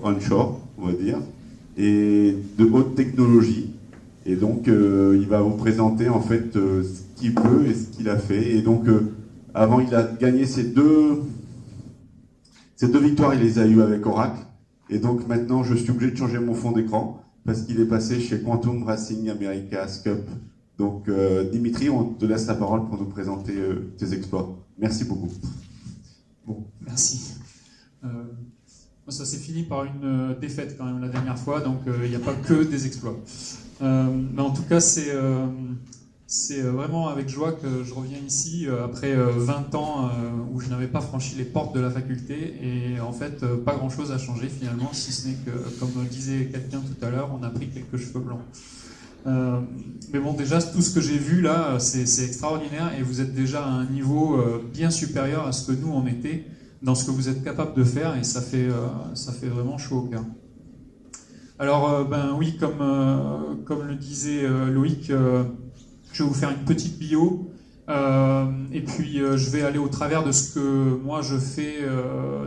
onshore, on va dire, et de haute technologie. Et donc, il va vous présenter en fait ce qu'il peut et ce qu'il a fait. Et donc, avant, il a gagné ces deux victoires, il les a eues avec Oracle. Et donc, maintenant, je suis obligé de changer mon fond d'écran parce qu'il est passé chez Quantum Racing America's Cup. Donc, Dimitri, on te laisse la parole pour nous présenter tes exploits. Merci beaucoup. Bon, merci. Ça s'est fini par une défaite quand même la dernière fois, donc il n'y a pas que des exploits. Mais en tout cas, c'est vraiment avec joie que je reviens ici après 20 ans où je n'avais pas franchi les portes de la faculté et en fait pas grand chose a changé finalement, si ce n'est que, comme disait quelqu'un tout à l'heure, on a pris quelques cheveux blancs. Mais bon, déjà tout ce que j'ai vu là c'est extraordinaire et vous êtes déjà à un niveau bien supérieur à ce que nous on était dans ce que vous êtes capable de faire et ça fait vraiment chaud au cœur. Alors ben oui, comme le disait Loïc, je vais vous faire une petite bio et puis je vais aller au travers de ce que moi je fais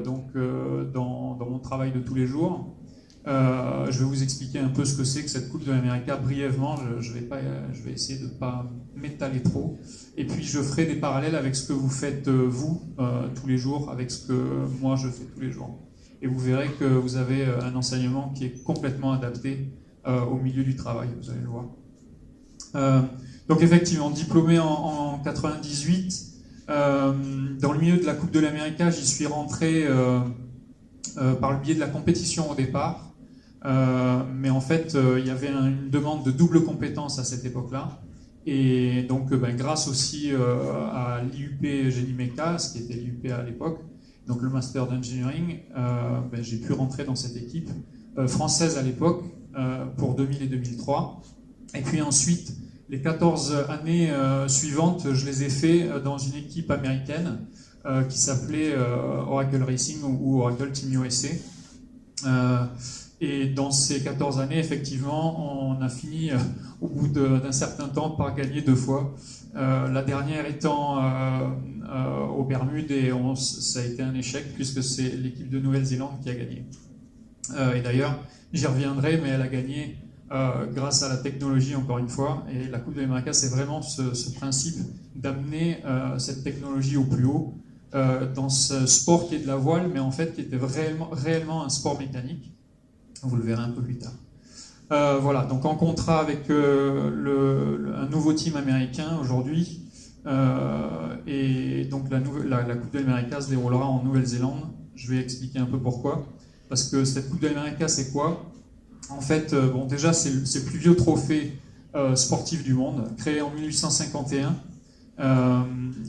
dans mon travail de tous les jours. Je vais vous expliquer un peu ce que c'est que cette Coupe de l'Amérique brièvement, je vais essayer de ne pas m'étaler trop. Et puis je ferai des parallèles avec ce que vous faites vous tous les jours, avec ce que moi je fais tous les jours. Et vous verrez que vous avez un enseignement qui est complètement adapté au milieu du travail, vous allez le voir. Donc effectivement, diplômé en 98, dans le milieu de la Coupe de l'Amérique, j'y suis rentré par le biais de la compétition au départ. Mais en fait, il y avait une demande de double compétence à cette époque-là. Et donc, grâce aussi à l'IUP Génie Méca, ce qui était l'IUP à l'époque, donc le Master d'Engineering, j'ai pu rentrer dans cette équipe française à l'époque pour 2000 et 2003. Et puis ensuite, les 14 années suivantes, je les ai fait dans une équipe américaine qui s'appelait Oracle Racing ou Oracle Team USA. Et dans ces 14 années, effectivement, on a fini au bout d'un certain temps par gagner 2 fois. La dernière étant aux Bermudes et ça a été un échec puisque c'est l'équipe de Nouvelle-Zélande qui a gagné. Et d'ailleurs, j'y reviendrai, mais elle a gagné grâce à la technologie encore une fois. Et la Coupe de l'Amérique, c'est vraiment ce principe d'amener cette technologie au plus haut dans ce sport qui est de la voile, mais en fait qui était réellement un sport mécanique. Vous le verrez un peu plus tard. Voilà, donc en contrat avec un nouveau team américain aujourd'hui, et donc la Coupe de l'Amérique se déroulera en Nouvelle-Zélande. Je vais expliquer un peu pourquoi. Parce que cette Coupe de l'Amérique, c'est quoi? En fait, déjà, c'est le plus vieux trophée sportif du monde, créé en 1851.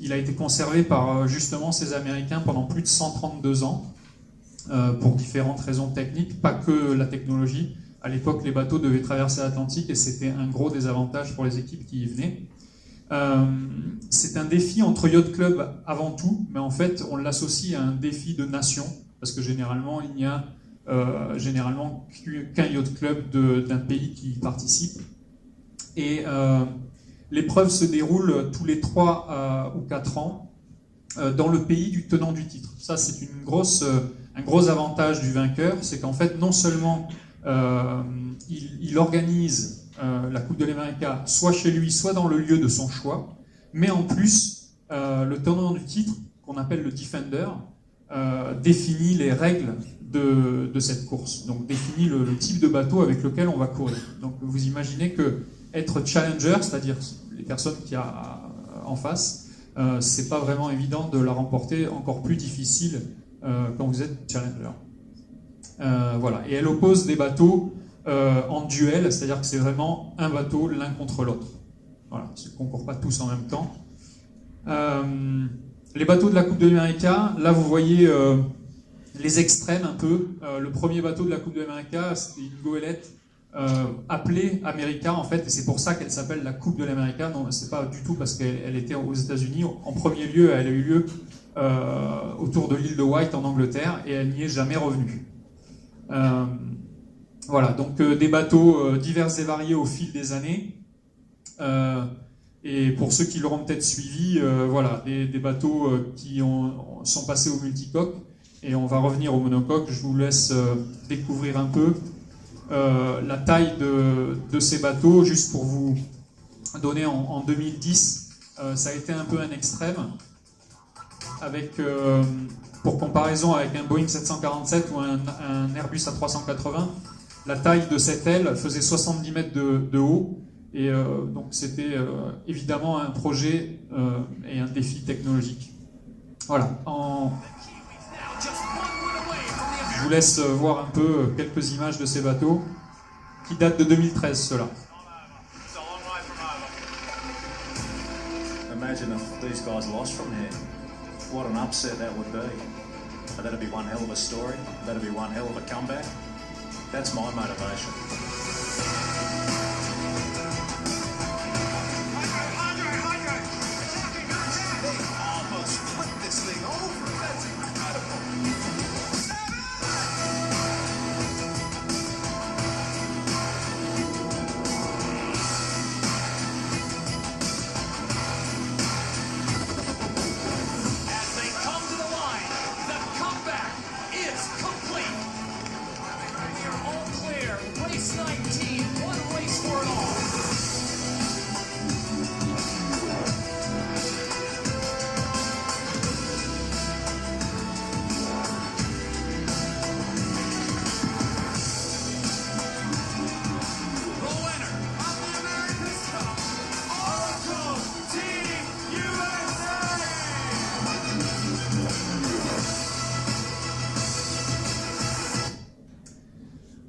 Il a été conservé par justement ces Américains pendant plus de 132 ans. Pour différentes raisons techniques, pas que la technologie. À l'époque, les bateaux devaient traverser l'Atlantique et c'était un gros désavantage pour les équipes qui y venaient. C'est un défi entre yacht club avant tout, mais en fait, on l'associe à un défi de nation, parce que généralement, il n'y a qu'un yacht club d'un pays qui y participe. Et l'épreuve se déroule tous les 3 ou 4 ans dans le pays du tenant du titre. Ça, c'est un gros avantage du vainqueur, c'est qu'en fait, non seulement il organise la Coupe de l'Amérique soit chez lui, soit dans le lieu de son choix, mais en plus, le tenant du titre, qu'on appelle le Defender, définit les règles de cette course, donc définit le type de bateau avec lequel on va courir. Donc vous imaginez que être challenger, c'est-à-dire les personnes qu'il y a en face, c'est pas vraiment évident de la remporter, encore plus difficile quand vous êtes challenger. Voilà. Et elle oppose des bateaux en duel, c'est-à-dire que c'est vraiment un bateau l'un contre l'autre. Voilà, ils ne concourent pas tous en même temps. Les bateaux de la Coupe de l'Amérique, là vous voyez les extrêmes un peu. Le premier bateau de la Coupe de l'Amérique, c'était une goélette appelée America en fait, et c'est pour ça qu'elle s'appelle la Coupe de l'Amérique. Non, c'est pas du tout parce qu'elle était aux États-Unis. En premier lieu, elle a eu lieu autour de l'île de White en Angleterre et elle n'y est jamais revenue. Voilà, donc des bateaux divers et variés au fil des années. Et pour ceux qui l'auront peut-être suivi, voilà, des bateaux qui sont passés au multicoque. et on va revenir au monocoque. Je vous laisse découvrir un peu la taille de ces bateaux, juste pour vous donner en 2010, ça a été un peu un extrême, avec, pour comparaison avec un Boeing 747 ou un Airbus A380, la taille de cette aile faisait 70 mètres de haut, et donc c'était évidemment un projet et un défi technologique. Voilà. Je vous laisse voir un peu quelques images de ces bateaux qui datent de 2013, ceux-là. Imagine if these guys lost from here. What an upset that would be. That'd be one hell of a story. That'd be one hell of a comeback. That's my motivation. Almost flipped this thing over. That's incredible.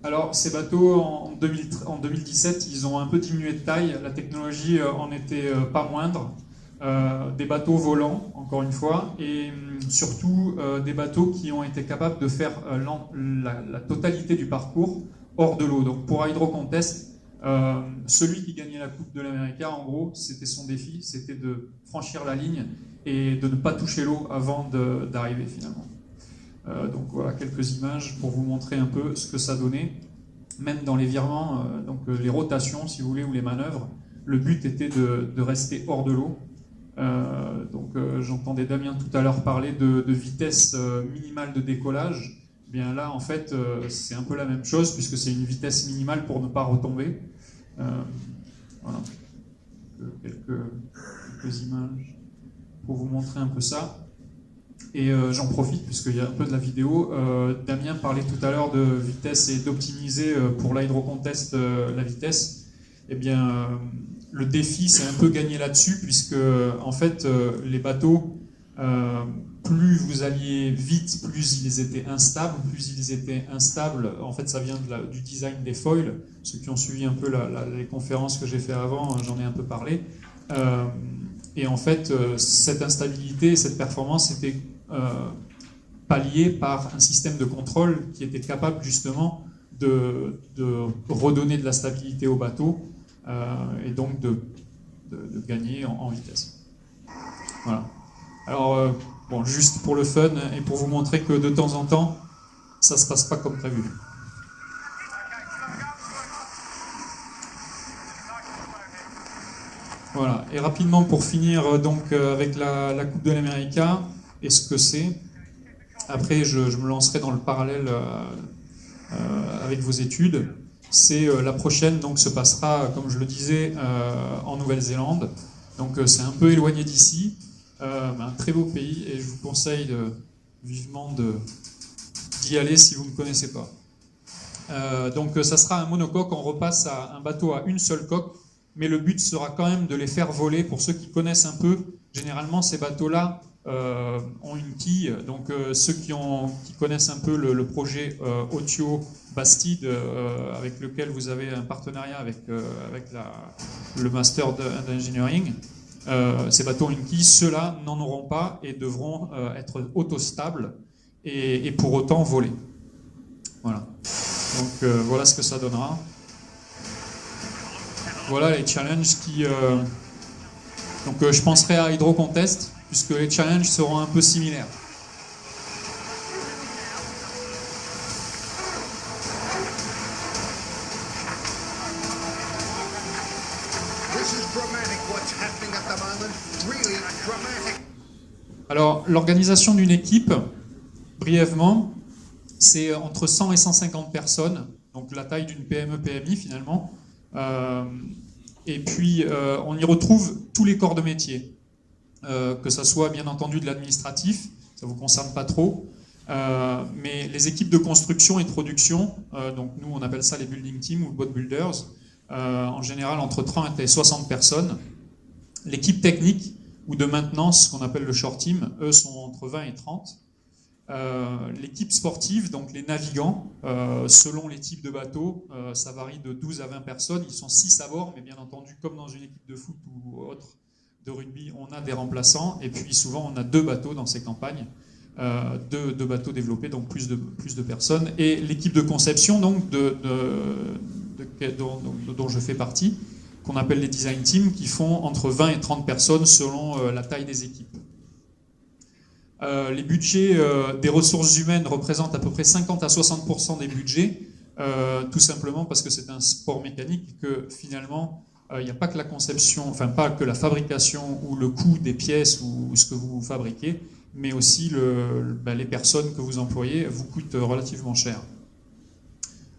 Alors, ces bateaux, en 2017, ils ont un peu diminué de taille. La technologie en était pas moindre. Des bateaux volants, encore une fois, et surtout des bateaux qui ont été capables de faire la totalité du parcours hors de l'eau. Donc, pour Hydro Contest, celui qui gagnait la Coupe de l'Amérique, en gros, c'était son défi, c'était de franchir la ligne et de ne pas toucher l'eau avant d'arriver finalement. Donc voilà quelques images pour vous montrer un peu ce que ça donnait, même dans les virements, donc les rotations si vous voulez, ou les manœuvres. Le but était de rester hors de l'eau. J'entendais Damien tout à l'heure parler de vitesse minimale de décollage. Eh bien là en fait c'est un peu la même chose, puisque c'est une vitesse minimale pour ne pas retomber. Voilà. Quelques images pour vous montrer un peu ça. Et j'en profite, puisqu'il y a un peu de la vidéo. Damien parlait tout à l'heure de vitesse et d'optimiser pour l'Hydro Contest la vitesse. Eh bien, le défi, c'est un peu gagné là-dessus, puisque en fait, les bateaux, plus vous alliez vite, plus ils étaient instables. Plus ils étaient instables, en fait, ça vient du design des foils. Ceux qui ont suivi un peu les conférences que j'ai fait avant, j'en ai un peu parlé. Et en fait, cette instabilité, cette performance était palliée par un système de contrôle qui était capable justement de redonner de la stabilité au bateau et donc de gagner en vitesse. Voilà. Alors, bon, juste pour le fun et pour vous montrer que de temps en temps, ça se passe pas comme prévu. Voilà, et rapidement pour finir donc avec la Coupe de l'Amérique et ce que c'est. Après, je me lancerai dans le parallèle avec vos études. C'est la prochaine, donc se passera, comme je le disais, en Nouvelle-Zélande. Donc c'est un peu éloigné d'ici, un très beau pays, et je vous conseille vivement d'y aller si vous ne connaissez pas. Donc ça sera un monocoque, on repasse à un bateau à une seule coque. Mais le but sera quand même de les faire voler. Pour ceux qui connaissent un peu, généralement ces bateaux-là ont une quille. Donc ceux qui connaissent un peu le projet Otio Bastide, avec lequel vous avez un partenariat avec le Master d'Engineering, ces bateaux ont une quille. Ceux-là n'en auront pas et devront être autostables et pour autant voler. Voilà. Donc voilà ce que ça donnera. Voilà les challenges qui... Donc je penserai à Hydro Contest, puisque les challenges seront un peu similaires. Alors, l'organisation d'une équipe, brièvement, c'est entre 100 et 150 personnes, donc la taille d'une PME-PMI finalement. Et puis, on y retrouve tous les corps de métier, que ça soit bien entendu de l'administratif, ça ne vous concerne pas trop, mais les équipes de construction et de production, donc nous on appelle ça les building teams ou boat builders, en général entre 30 et 60 personnes. L'équipe technique ou de maintenance, qu'on appelle le short team, eux sont entre 20 et 30. L'équipe sportive, donc les navigants, selon les types de bateaux, ça varie de 12 à 20 personnes. Ils sont 6 à bord, mais bien entendu, comme dans une équipe de foot ou autre, de rugby, on a des remplaçants. Et puis souvent, on a 2 bateaux dans ces campagnes, deux bateaux développés, donc plus de personnes. Et l'équipe de conception, donc, dont je fais partie, qu'on appelle les design teams, qui font entre 20 et 30 personnes selon la taille des équipes. Les budgets des ressources humaines représentent à peu près 50 à 60% des budgets, tout simplement parce que c'est un sport mécanique et que finalement, il n'y a pas que la conception, enfin pas que la fabrication ou le coût des pièces ou ce que vous fabriquez, mais aussi les personnes que vous employez vous coûtent relativement cher.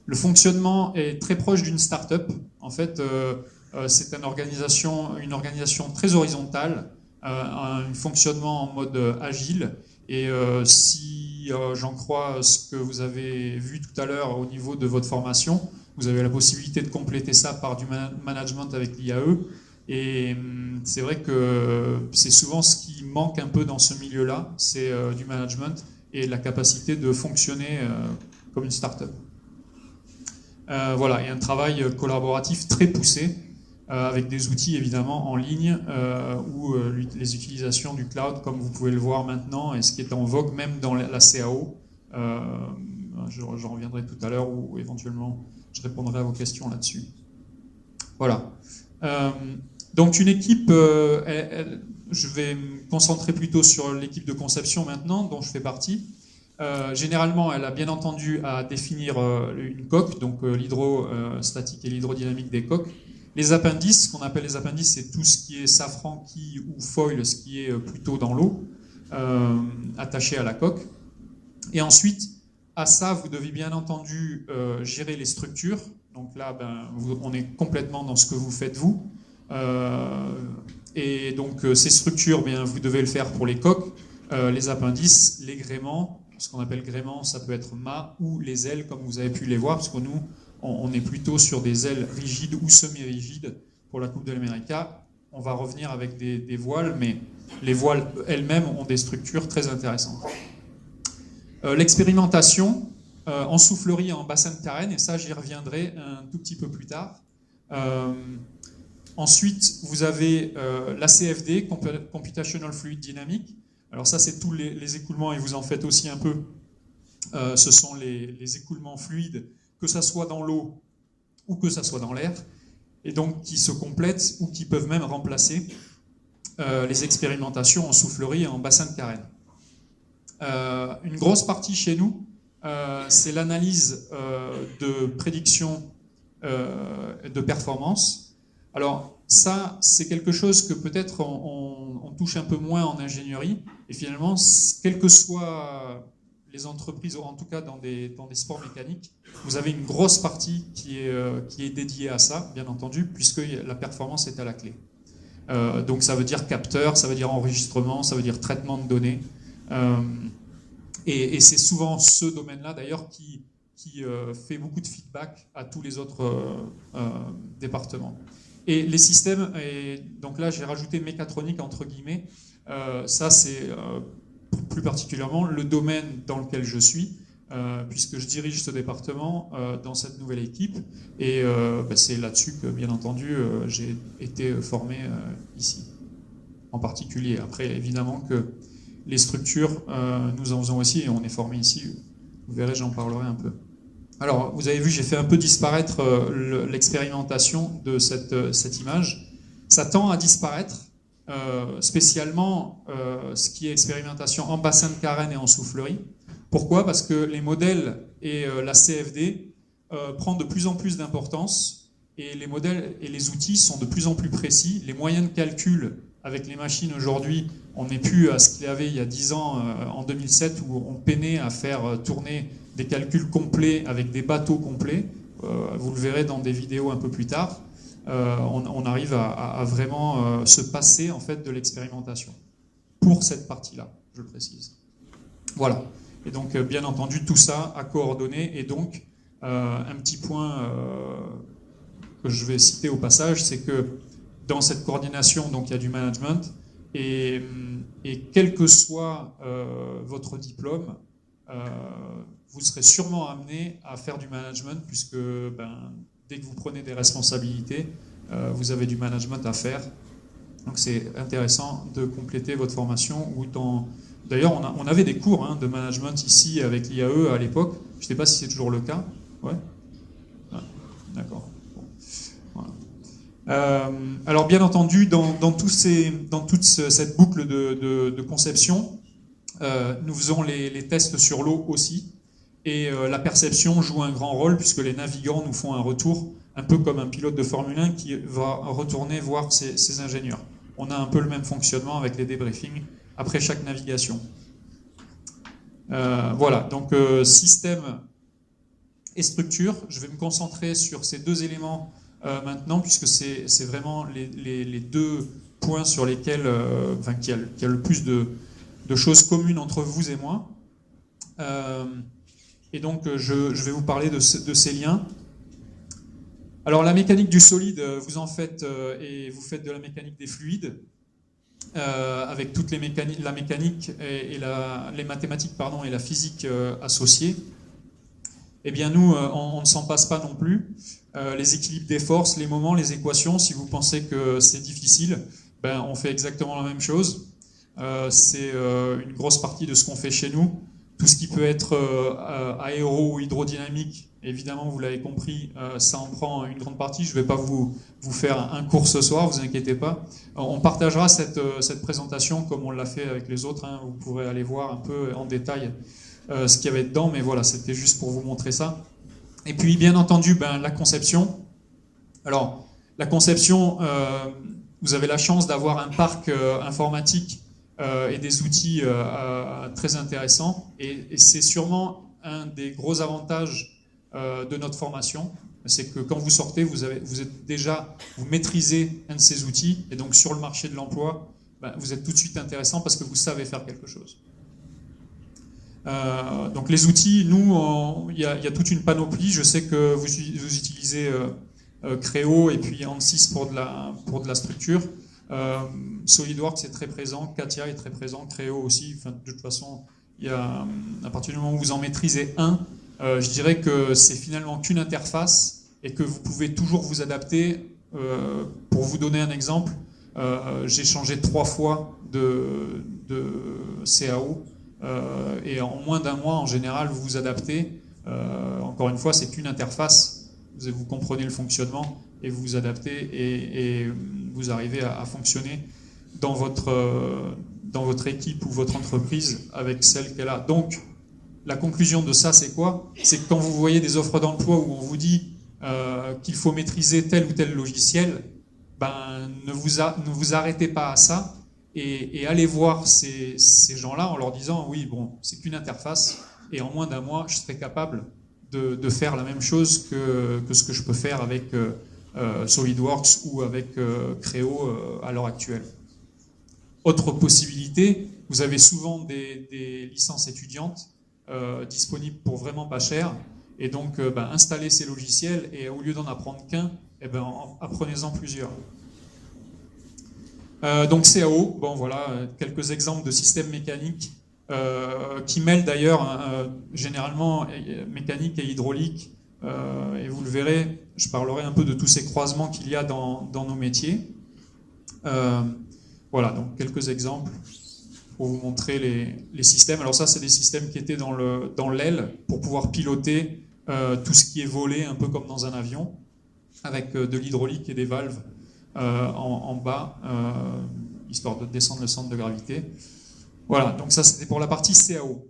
Le fonctionnement est très proche d'une start-up. En fait, c'est une organisation très horizontale, un fonctionnement en mode agile. Et si j'en crois ce que vous avez vu tout à l'heure au niveau de votre formation, vous avez la possibilité de compléter ça par du management avec l'IAE. Et c'est vrai que c'est souvent ce qui manque un peu dans ce milieu-là, c'est du management et la capacité de fonctionner comme une start-up. Voilà, et un travail collaboratif très poussé, avec des outils évidemment en ligne ou les utilisations du cloud comme vous pouvez le voir maintenant et ce qui est en vogue même dans la CAO. J'en reviendrai tout à l'heure ou éventuellement je répondrai à vos questions là-dessus. Voilà. Donc une équipe, je vais me concentrer plutôt sur l'équipe de conception maintenant dont je fais partie. Généralement, elle a bien entendu à définir une coque, donc l'hydrostatique et l'hydrodynamique des coques. Les appendices, ce qu'on appelle les appendices, c'est tout ce qui est safran, quille ou foil, ce qui est plutôt dans l'eau, attaché à la coque. Et ensuite, à ça, vous devez bien entendu gérer les structures. Donc là, on est complètement dans ce que vous faites vous. Et donc ces structures, vous devez le faire pour les coques, les appendices, les gréements. Ce qu'on appelle gréement, ça peut être mât ou les ailes, comme vous avez pu les voir, parce que nous, on est plutôt sur des ailes rigides ou semi-rigides pour la Coupe de l'Amérique. On va revenir avec des voiles, mais les voiles elles-mêmes ont des structures très intéressantes. L'expérimentation en soufflerie et en bassin de carène, et ça j'y reviendrai un tout petit peu plus tard. Ensuite, vous avez la CFD, Computational Fluid Dynamics. Alors ça, c'est tous les écoulements, et vous en faites aussi un peu. Ce sont les écoulements fluides, que ça soit dans l'eau ou que ça soit dans l'air, et donc qui se complètent ou qui peuvent même remplacer les expérimentations en soufflerie et en bassin de carène. Une grosse partie chez nous, c'est l'analyse de prédiction de performance. Alors ça, c'est quelque chose que peut-être on touche un peu moins en ingénierie, et finalement, quelles que soient les entreprises, en tout cas dans des sports mécaniques, vous avez une grosse partie qui est dédiée à ça, bien entendu, puisque la performance est à la clé. Donc ça veut dire capteur, ça veut dire enregistrement, ça veut dire traitement de données. Et c'est souvent ce domaine-là, d'ailleurs, qui fait beaucoup de feedback à tous les autres départements. Et les systèmes, et donc là j'ai rajouté mécatronique entre guillemets, ça c'est plus particulièrement le domaine dans lequel je suis, puisque je dirige ce département dans cette nouvelle équipe, et c'est là-dessus que bien entendu j'ai été formé ici, en particulier. Après évidemment que les structures, nous en faisons aussi, et on est formé ici, vous verrez, j'en parlerai un peu. Alors, vous avez vu, j'ai fait un peu disparaître l'expérimentation de cette image. Ça tend à disparaître, spécialement ce qui est expérimentation en bassin de carène et en soufflerie. Pourquoi ? Parce que les modèles et la CFD prennent de plus en plus d'importance, et les modèles et les outils sont de plus en plus précis. Les moyens de calcul avec les machines aujourd'hui on n'est plus à ce qu'il y avait il y a 10 ans, en 2007, où on peinait à faire tourner des calculs complets avec des bateaux complets. Vous le verrez dans des vidéos un peu plus tard. On arrive à vraiment se passer en fait de l'expérimentation pour cette partie-là, je le précise. Voilà. Et donc, bien entendu, tout ça à coordonner. Et donc, un petit point que je vais citer au passage, c'est que dans cette coordination, donc il y a du management. Et quel que soit votre diplôme, vous serez sûrement amené à faire du management, puisque dès que vous prenez des responsabilités, vous avez du management à faire. Donc c'est intéressant de compléter votre formation. D'ailleurs, on avait des cours de management ici avec l'IAE à l'époque. Je ne sais pas si c'est toujours le cas. Ouais. Ah, d'accord. Bon. Voilà. Alors bien entendu, dans toute cette boucle de conception, nous faisons les tests sur l'eau aussi. Et la perception joue un grand rôle puisque les navigants nous font un retour, un peu comme un pilote de Formule 1 qui va retourner voir ses ingénieurs. On a un peu le même fonctionnement avec les débriefings après chaque navigation. Voilà, donc système et structure. Je vais me concentrer sur ces deux éléments maintenant puisque c'est vraiment les deux points sur lesquels qu'il y a le plus de choses communes entre vous et moi. Et donc, je vais vous parler de ces liens. Alors, la mécanique du solide, vous en faites, et vous faites de la mécanique des fluides, avec toutes la mécanique et les mathématiques, et la physique associées. Eh bien, nous, on ne s'en passe pas non plus. Les équilibres des forces, les moments, les équations, si vous pensez que c'est difficile, on fait exactement la même chose. C'est une grosse partie de ce qu'on fait chez nous. Tout ce qui peut être aéro ou hydrodynamique, évidemment, vous l'avez compris, ça en prend une grande partie. Je ne vais pas vous faire un cours ce soir, vous inquiétez pas. On partagera cette présentation comme on l'a fait avec les autres. Vous pourrez aller voir un peu en détail ce qu'il y avait dedans, mais voilà, c'était juste pour vous montrer ça. Et puis, bien entendu, la conception. Alors, la conception, vous avez la chance d'avoir un parc informatique et des outils très intéressants. Et c'est sûrement un des gros avantages de notre formation, c'est que quand vous sortez, vous maîtrisez un de ces outils, et donc sur le marché de l'emploi, vous êtes tout de suite intéressant parce que vous savez faire quelque chose. Donc les outils, nous, il y a toute une panoplie. Je sais que vous utilisez Creo et puis ANSYS pour de la structure. SolidWorks est très présent, Katia est très présent, Creo aussi. Enfin, de toute façon, à partir du moment où vous en maîtrisez un, je dirais que c'est finalement qu'une interface et que vous pouvez toujours vous adapter. Pour vous donner un exemple, j'ai changé 3 fois de CAO et en moins d'un mois, en général, vous vous adaptez. Encore une fois, c'est qu'une interface. Vous comprenez le fonctionnement et vous vous adaptez et vous arrivez à fonctionner dans votre équipe ou votre entreprise avec celle qu'elle a. Donc, la conclusion de ça, c'est quoi? C'est que quand vous voyez des offres d'emploi où on vous dit qu'il faut maîtriser tel ou tel logiciel, ne vous arrêtez pas à ça et allez voir ces gens-là en leur disant oui, bon, c'est qu'une interface et en moins d'un mois, je serai capable de faire la même chose que ce que je peux faire avec SolidWorks ou avec Creo à l'heure actuelle. Autre possibilité, vous avez souvent des licences étudiantes disponibles pour vraiment pas cher, et donc installez ces logiciels et au lieu d'en apprendre qu'un, apprenez-en plusieurs. Donc CAO, bon voilà, quelques exemples de systèmes mécaniques qui mêlent d'ailleurs généralement mécanique et hydraulique, et vous le verrez, je parlerai un peu de tous ces croisements qu'il y a dans nos métiers. Voilà, donc quelques exemples pour vous montrer les systèmes. Alors ça, c'est des systèmes qui étaient dans l'aile pour pouvoir piloter tout ce qui est volé, un peu comme dans un avion, avec de l'hydraulique et des valves en bas, histoire de descendre le centre de gravité. Voilà, donc ça c'était pour la partie CAO.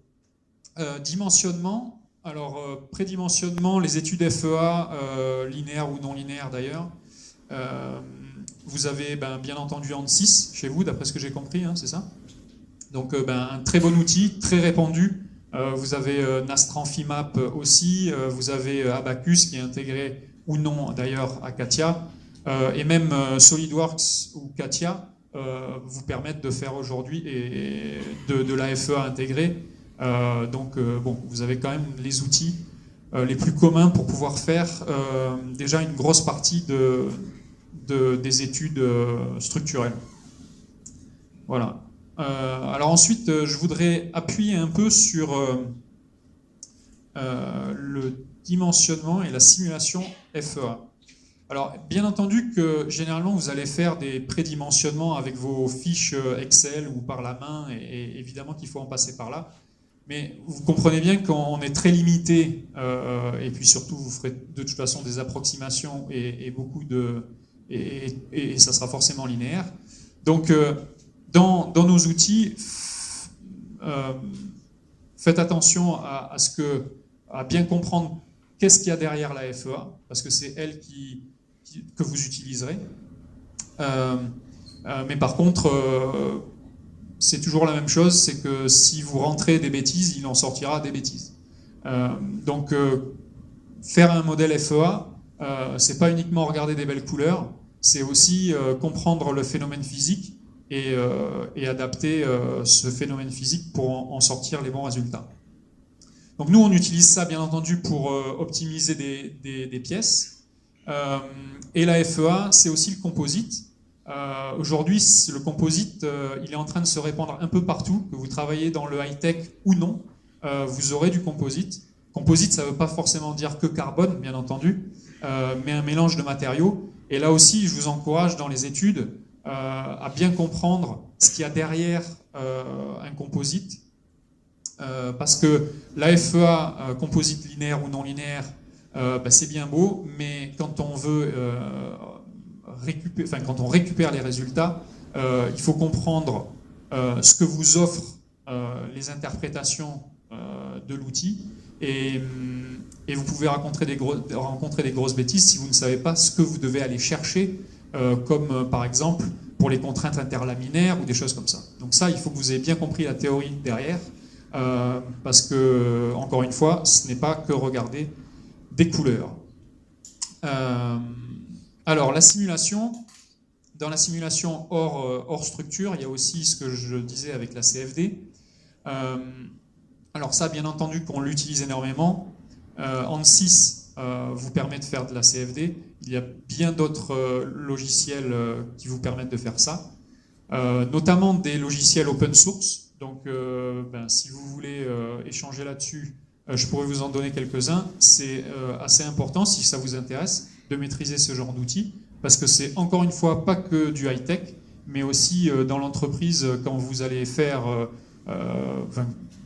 Dimensionnement, alors prédimensionnement, les études FEA, linéaires ou non linéaires d'ailleurs, vous avez bien entendu ANSYS chez vous, d'après ce que j'ai compris, hein, c'est ça? Donc un très bon outil, très répandu. Vous avez Nastran Fimap aussi, vous avez Abacus qui est intégré ou non d'ailleurs à CATIA, et même SolidWorks ou CATIA vous permettent de faire aujourd'hui de la FEA intégrée. Donc vous avez quand même les outils les plus communs pour pouvoir faire déjà une grosse partie des études structurelles. Voilà. Alors ensuite, je voudrais appuyer un peu sur le dimensionnement et la simulation FEA. Alors, bien entendu que généralement, vous allez faire des prédimensionnements avec vos fiches Excel ou par la main, et évidemment qu'il faut en passer par là. Mais vous comprenez bien qu'on est très limité, et puis surtout, vous ferez de toute façon des approximations et beaucoup et ça sera forcément linéaire. Donc, dans nos outils, faites attention à bien comprendre qu'est-ce qu'il y a derrière la FEA, parce que c'est elle que vous utiliserez. Mais par contre, c'est toujours la même chose, c'est que si vous rentrez des bêtises, il en sortira des bêtises. Donc, faire un modèle FEA, c'est pas uniquement regarder des belles couleurs, c'est aussi comprendre le phénomène physique et adapter ce phénomène physique pour en sortir les bons résultats. Donc nous, on utilise ça, bien entendu, pour optimiser des pièces. Et la FEA, c'est aussi le composite. Aujourd'hui, le composite, il est en train de se répandre un peu partout, que vous travaillez dans le high-tech ou non, vous aurez du composite. Composite, ça ne veut pas forcément dire que carbone, bien entendu, mais un mélange de matériaux. Et là aussi, je vous encourage dans les études à bien comprendre ce qu'il y a derrière un composite, parce que la FEA, composite linéaire ou non linéaire, c'est bien beau, mais quand on veut quand on récupère les résultats, il faut comprendre ce que vous offrent les interprétations de l'outil, et vous pouvez rencontrer des grosses bêtises si vous ne savez pas ce que vous devez aller chercher, comme par exemple pour les contraintes interlaminaires ou des choses comme ça. Donc ça, il faut que vous ayez bien compris la théorie derrière, parce que, encore une fois, ce n'est pas que regarder des couleurs. Alors, la simulation, dans la simulation hors structure, il y a aussi ce que je disais avec la CFD. Alors ça, bien entendu, qu'on l'utilise énormément. ANSYS vous permet de faire de la CFD. Il y a bien d'autres logiciels qui vous permettent de faire ça, notamment des logiciels open source. Donc, si vous voulez échanger là-dessus, je pourrais vous en donner quelques-uns. C'est assez important, si ça vous intéresse, de maîtriser ce genre d'outils, parce que c'est encore une fois pas que du high-tech, mais aussi dans l'entreprise, quand vous allez faire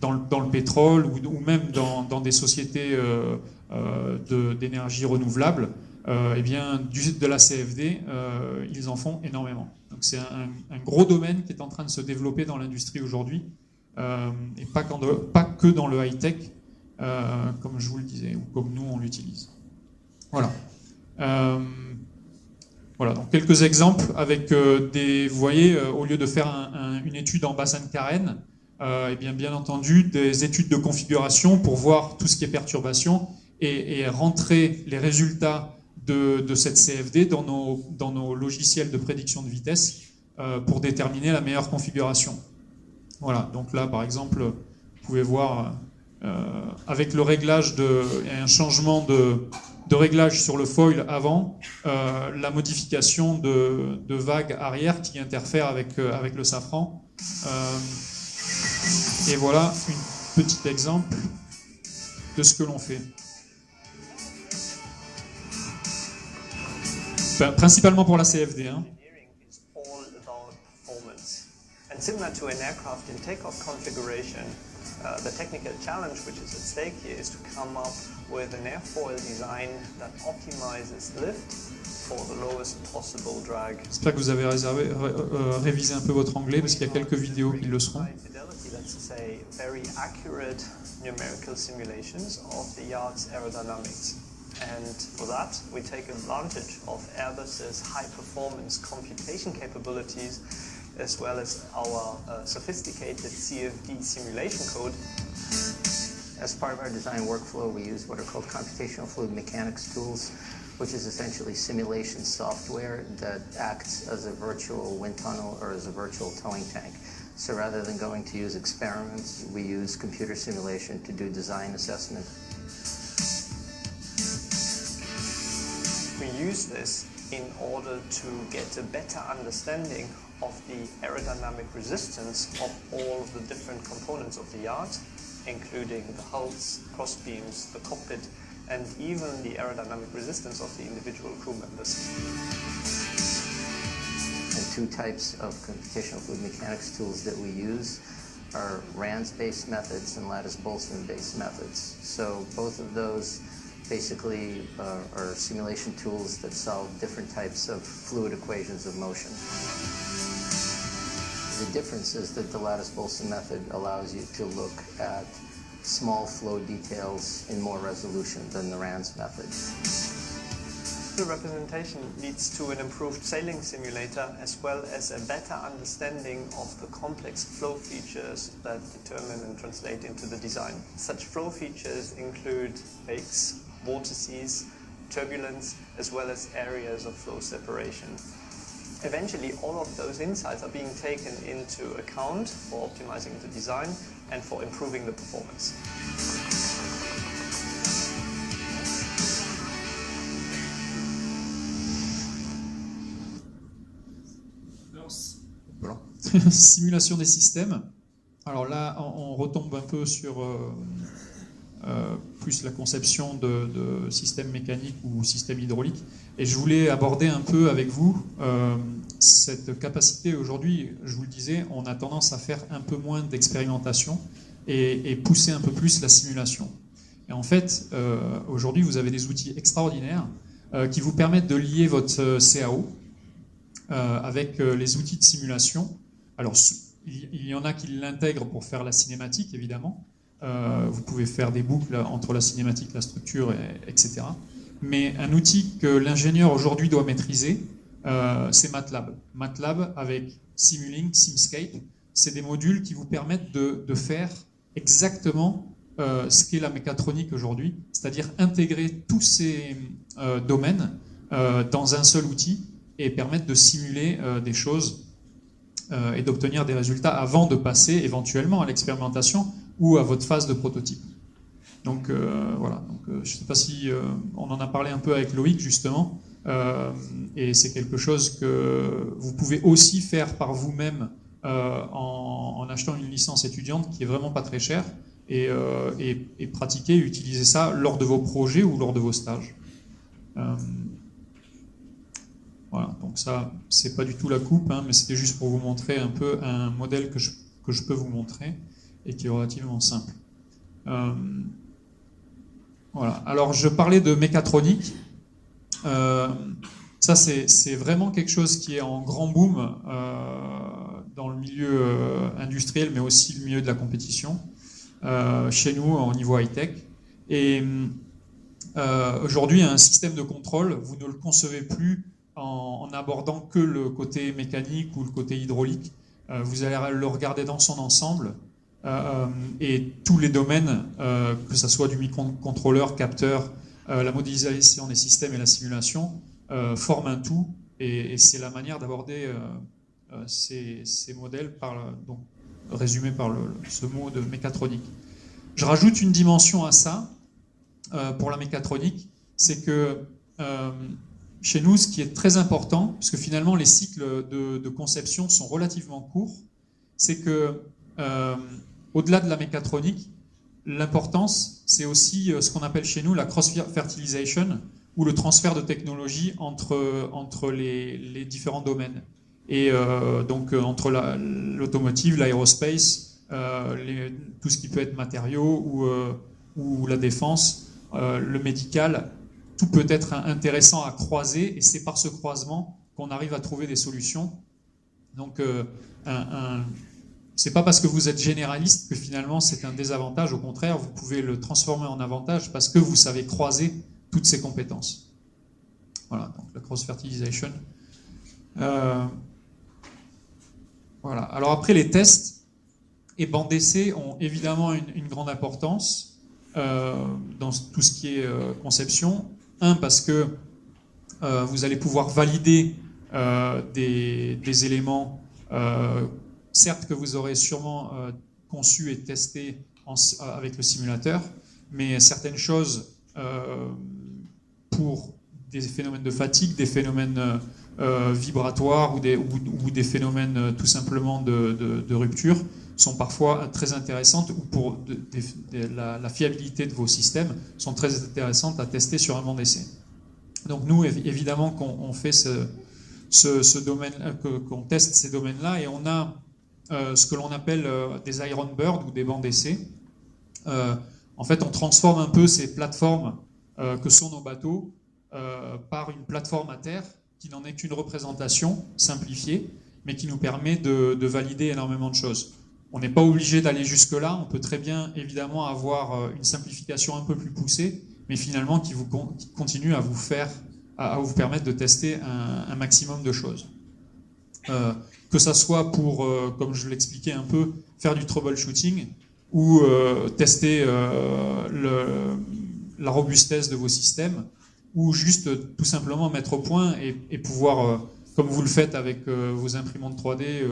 dans le pétrole ou même dans des sociétés d'énergie renouvelable, eh bien, de la CFD, ils en font énormément. Donc c'est un gros domaine qui est en train de se développer dans l'industrie aujourd'hui, et pas que dans le high-tech, comme je vous le disais, ou comme nous on l'utilise. Voilà. Voilà, donc quelques exemples avec vous voyez, au lieu de faire une étude en bassin de carène, et bien entendu des études de configuration pour voir tout ce qui est perturbation et rentrer les résultats de cette CFD dans nos logiciels de prédiction de vitesse pour déterminer la meilleure configuration. Voilà, donc là par exemple, vous pouvez voir avec le réglage un changement de réglage sur le foil avant, la modification de vagues arrière qui interfèrent avec le safran. Et voilà un petit exemple de ce que l'on fait. Principalement pour la CFD. Hein. Similar to an aircraft in takeoff configuration, the technical challenge which is at stake here is to come up with an airfoil design that optimizes lift for the lowest possible drag. J'espère que vous avez révisé un peu votre anglais parce qu'il y a quelques vidéos qui le seront. Let's say very accurate numerical simulations of the yard's aerodynamics. And for that, we take advantage of Airbus's high-performance computation capabilities as well as our sophisticated CFD simulation code. As part of our design workflow, we use what are called computational fluid mechanics tools, which is essentially simulation software that acts as a virtual wind tunnel or as a virtual towing tank. So rather than going to use experiments, we use computer simulation to do design assessment. We use this in order to get a better understanding of the aerodynamic resistance of all of the different components of the yard, including the hulls, crossbeams, the cockpit, and even the aerodynamic resistance of the individual crew members. And two types of computational fluid mechanics tools that we use are RANS-based methods and Lattice-Boltzmann-based methods. So both of those basically are simulation tools that solve different types of fluid equations of motion. The difference is that the Lattice-Boltzmann method allows you to look at small flow details in more resolution than the RANS method. The representation leads to an improved sailing simulator as well as a better understanding of the complex flow features that determine and translate into the design. Such flow features include wakes, vortices, turbulence, as well as areas of flow separation. Eventually, all of those insights are being taken into account for optimizing the design and for improving the performance. Voilà. Simulation des systèmes. Alors là, on retombe un peu sur plus la conception de systèmes mécaniques ou systèmes hydrauliques. Et je voulais aborder un peu avec vous cette capacité. Aujourd'hui, je vous le disais, on a tendance à faire un peu moins d'expérimentation et pousser un peu plus la simulation. Et en fait, aujourd'hui, vous avez des outils extraordinaires qui vous permettent de lier votre CAO avec les outils de simulation. Alors, il y en a qui l'intègrent pour faire la cinématique, évidemment. Vous pouvez faire des boucles entre la cinématique, la structure, etc. Mais un outil que l'ingénieur aujourd'hui doit maîtriser, c'est MATLAB. MATLAB avec Simulink, Simscape, c'est des modules qui vous permettent de faire exactement ce qu'est la mécatronique aujourd'hui, c'est-à-dire intégrer tous ces domaines dans un seul outil et permettre de simuler des choses et d'obtenir des résultats avant de passer éventuellement à l'expérimentation ou à votre phase de prototype. Donc voilà, je ne sais pas si on en a parlé un peu avec Loïc justement, et c'est quelque chose que vous pouvez aussi faire par vous-même en achetant une licence étudiante qui est vraiment pas très chère et pratiquer, utiliser ça lors de vos projets ou lors de vos stages. Voilà, donc ça, c'est pas du tout la coupe, hein, mais c'était juste pour vous montrer un peu un modèle que je peux vous montrer et qui est relativement simple. Voilà. Alors, je parlais de mécatronique. Ça, c'est vraiment quelque chose qui est en grand boom dans le milieu industriel, mais aussi le milieu de la compétition, chez nous, au niveau high-tech. Et aujourd'hui, un système de contrôle, vous ne le concevez plus en abordant que le côté mécanique ou le côté hydraulique. Vous allez le regarder dans son ensemble. Et tous les domaines, que ce soit du microcontrôleur, capteur, la modélisation des systèmes et la simulation, forment un tout, et c'est la manière d'aborder ces modèles, donc, résumés par ce mot de mécatronique. Je rajoute une dimension à ça, pour la mécatronique, c'est que chez nous, ce qui est très important, parce que finalement les cycles de conception sont relativement courts, c'est que au-delà de la mécatronique, l'importance, c'est aussi ce qu'on appelle chez nous la cross-fertilisation, ou le transfert de technologie entre les différents domaines. Et donc entre l'automotive, l'aérospace, tout ce qui peut être matériaux, ou la défense, le médical, tout peut être intéressant à croiser, et c'est par ce croisement qu'on arrive à trouver des solutions. Donc c'est pas parce que vous êtes généraliste que finalement c'est un désavantage, au contraire, vous pouvez le transformer en avantage parce que vous savez croiser toutes ces compétences. Voilà, donc la cross-fertilisation. Voilà. Alors après, les tests et bandes d'essai ont évidemment une grande importance dans tout ce qui est conception. Parce que vous allez pouvoir valider des éléments, certes que vous aurez sûrement conçus et testés avec le simulateur, mais certaines choses pour des phénomènes de fatigue, des phénomènes vibratoires ou des phénomènes tout simplement de rupture sont parfois très intéressantes, ou pour la fiabilité de vos systèmes sont très intéressantes à tester sur un banc d'essai. Donc nous, évidemment, qu'on fait ce domaine, qu'on teste ces domaines-là, et on a ce que l'on appelle des Iron Bird ou des bancs d'essai. En fait, on transforme un peu ces plateformes que sont nos bateaux par une plateforme à terre qui n'en est qu'une représentation simplifiée, mais qui nous permet de valider énormément de choses. On n'est pas obligé d'aller jusque-là, on peut très bien évidemment avoir une simplification un peu plus poussée, mais finalement qui continue à vous permettre de tester un maximum de choses. Que ça soit pour, comme je l'expliquais un peu, faire du troubleshooting ou tester la robustesse de vos systèmes, ou juste tout simplement mettre au point et pouvoir, comme vous le faites avec vos imprimantes 3D,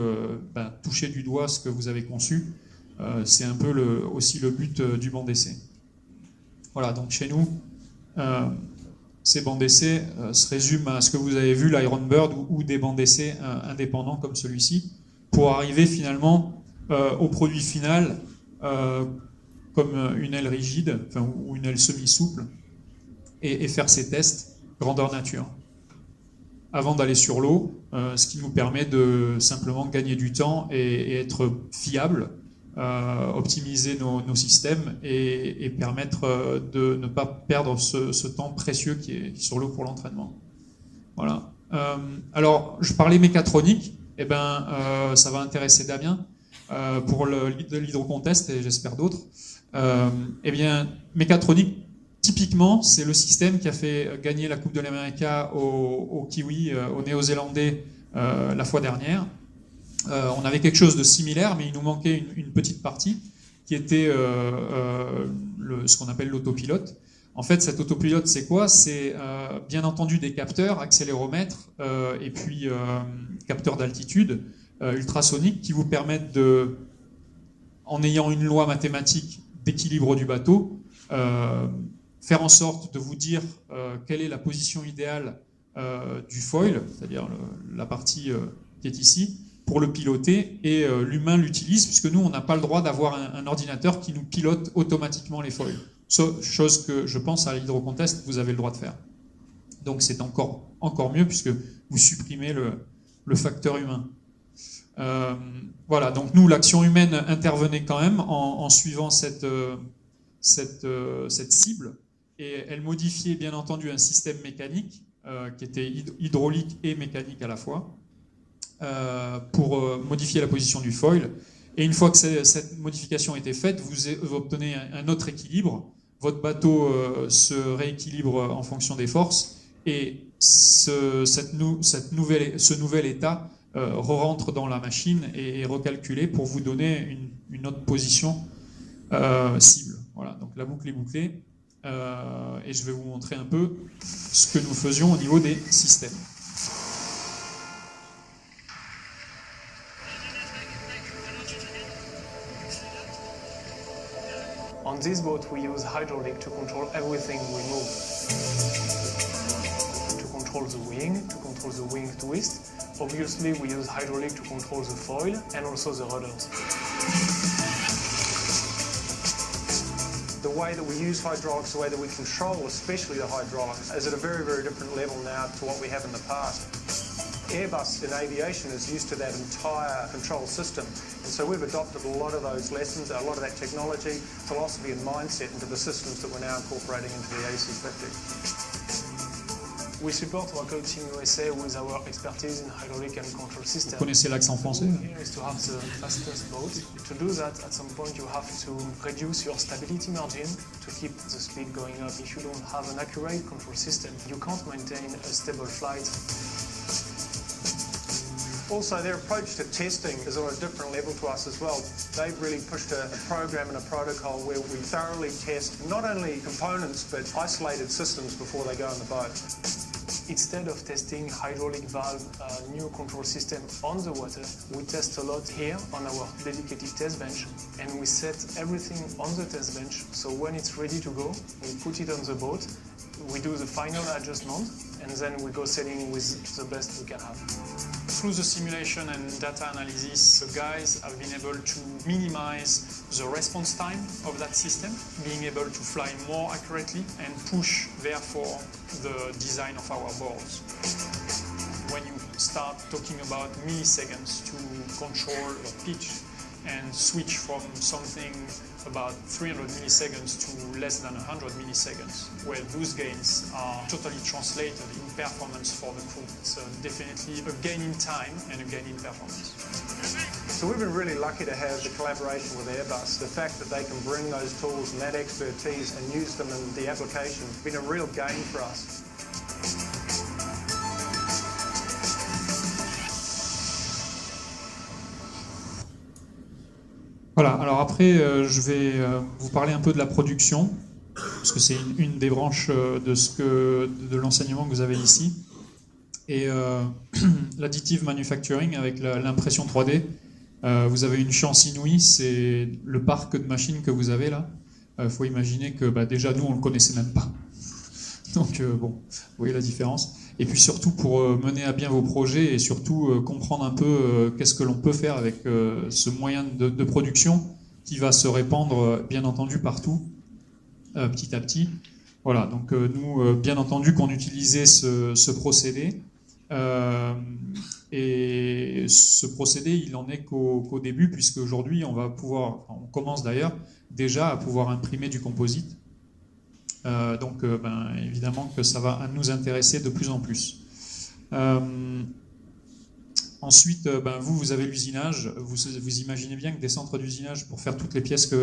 toucher du doigt ce que vous avez conçu. C'est un peu aussi le but du banc d'essai. Voilà, donc chez nous, ces bancs d'essai se résument à ce que vous avez vu, l'Iron Bird, ou des bancs d'essai indépendants comme celui-ci, pour arriver finalement au produit final comme une aile rigide, ou une aile semi-souple, et faire ces tests grandeur nature avant d'aller sur l'eau, ce qui nous permet de simplement gagner du temps et être fiable, optimiser nos systèmes et permettre de ne pas perdre ce temps précieux qui est sur l'eau pour l'entraînement. Voilà. Alors, je parlais mécatronique, ça va intéresser Damien pour l'hydrocontest et j'espère d'autres. Mécatronique, typiquement, c'est le système qui a fait gagner la Coupe de l'Amérique aux Kiwis, aux Néo-Zélandais la fois dernière. On avait quelque chose de similaire, mais il nous manquait une petite partie qui était ce qu'on appelle l'autopilote. En fait, cet autopilote, c'est quoi? C'est bien entendu des capteurs, accéléromètres et puis capteurs d'altitude ultrasoniques qui vous permettent en ayant une loi mathématique d'équilibre du bateau, faire en sorte de vous dire quelle est la position idéale du foil, c'est-à-dire la partie qui est ici, pour le piloter, et l'humain l'utilise, puisque nous, on n'a pas le droit d'avoir un ordinateur qui nous pilote automatiquement les foils. Chose que je pense à l'hydrocontest, vous avez le droit de faire. Donc c'est encore mieux, puisque vous supprimez le facteur humain. Voilà, donc nous, l'action humaine intervenait quand même en suivant cette cible, et elle modifiait bien entendu un système mécanique qui était hydraulique et mécanique à la fois, pour modifier la position du foil. Et une fois que cette modification était faite, vous obtenez un autre équilibre. Votre bateau se rééquilibre en fonction des forces, et ce nouvel état re-rentre dans la machine et est recalculé pour vous donner une autre position cible. Voilà, donc la boucle est bouclée, et je vais vous montrer un peu ce que nous faisions au niveau des systèmes. On this boat, we use hydraulic to control everything we move. To control the wing twist. Obviously, we use hydraulic to control the foil and also the rudders. The way that we use hydraulics, the way that we control, especially the hydraulics, is at a very, very different level now to what we have in the past. Airbus in aviation is used to that entire control system, and so we've adopted a lot of those lessons, a lot of that technology, philosophy and mindset into the systems that we're now incorporating into the AC50. We support Local Team USA with our expertise in hydraulic and control systems. Vous connaissez l'accent français? Here is to have the fastest boat. To do that, at some point you have to reduce your stability margin to keep the speed going up. If you don't have an accurate control system, you can't maintain a stable flight. Also, their approach to testing is on a different level to us as well. They've really pushed a program and a protocol where we thoroughly test not only components but isolated systems before they go on the boat. Instead of testing hydraulic valve, new control system on the water, we test a lot here on our dedicated test bench, and we set everything on the test bench. So when it's ready to go, we put it on the boat, we do the final adjustment, and then we go sailing with the best we can have. Through the simulation and data analysis, the guys have been able to minimize the response time of that system, being able to fly more accurately and push, therefore, the design of our boards. When you start talking about milliseconds to control a pitch and switch from something about 300 milliseconds to less than 100 milliseconds, where those gains are totally translated in performance for the crew. So definitely a gain in time and a gain in performance. So we've been really lucky to have the collaboration with Airbus. The fact that they can bring those tools and that expertise and use them in the application has been a real gain for us. Voilà, alors après, je vais vous parler un peu de la production, parce que c'est une des branches de l'enseignement que vous avez ici. Et l'additive manufacturing avec l'impression 3D, vous avez une chance inouïe, c'est le parc de machines que vous avez là. Faut imaginer que déjà nous, on ne le connaissait même pas. Donc bon, vous voyez la différence. Et puis surtout pour mener à bien vos projets et surtout comprendre un peu qu'est-ce que l'on peut faire avec ce moyen de production qui va se répandre bien entendu partout, petit à petit. Voilà, donc nous, bien entendu qu'on utilisait ce procédé. Et ce procédé, il en est qu'au début, puisque aujourd'hui on commence d'ailleurs déjà à pouvoir imprimer du composite. Donc évidemment que ça va nous intéresser de plus en plus. Ensuite, vous avez l'usinage. Vous imaginez bien que des centres d'usinage pour faire toutes les pièces,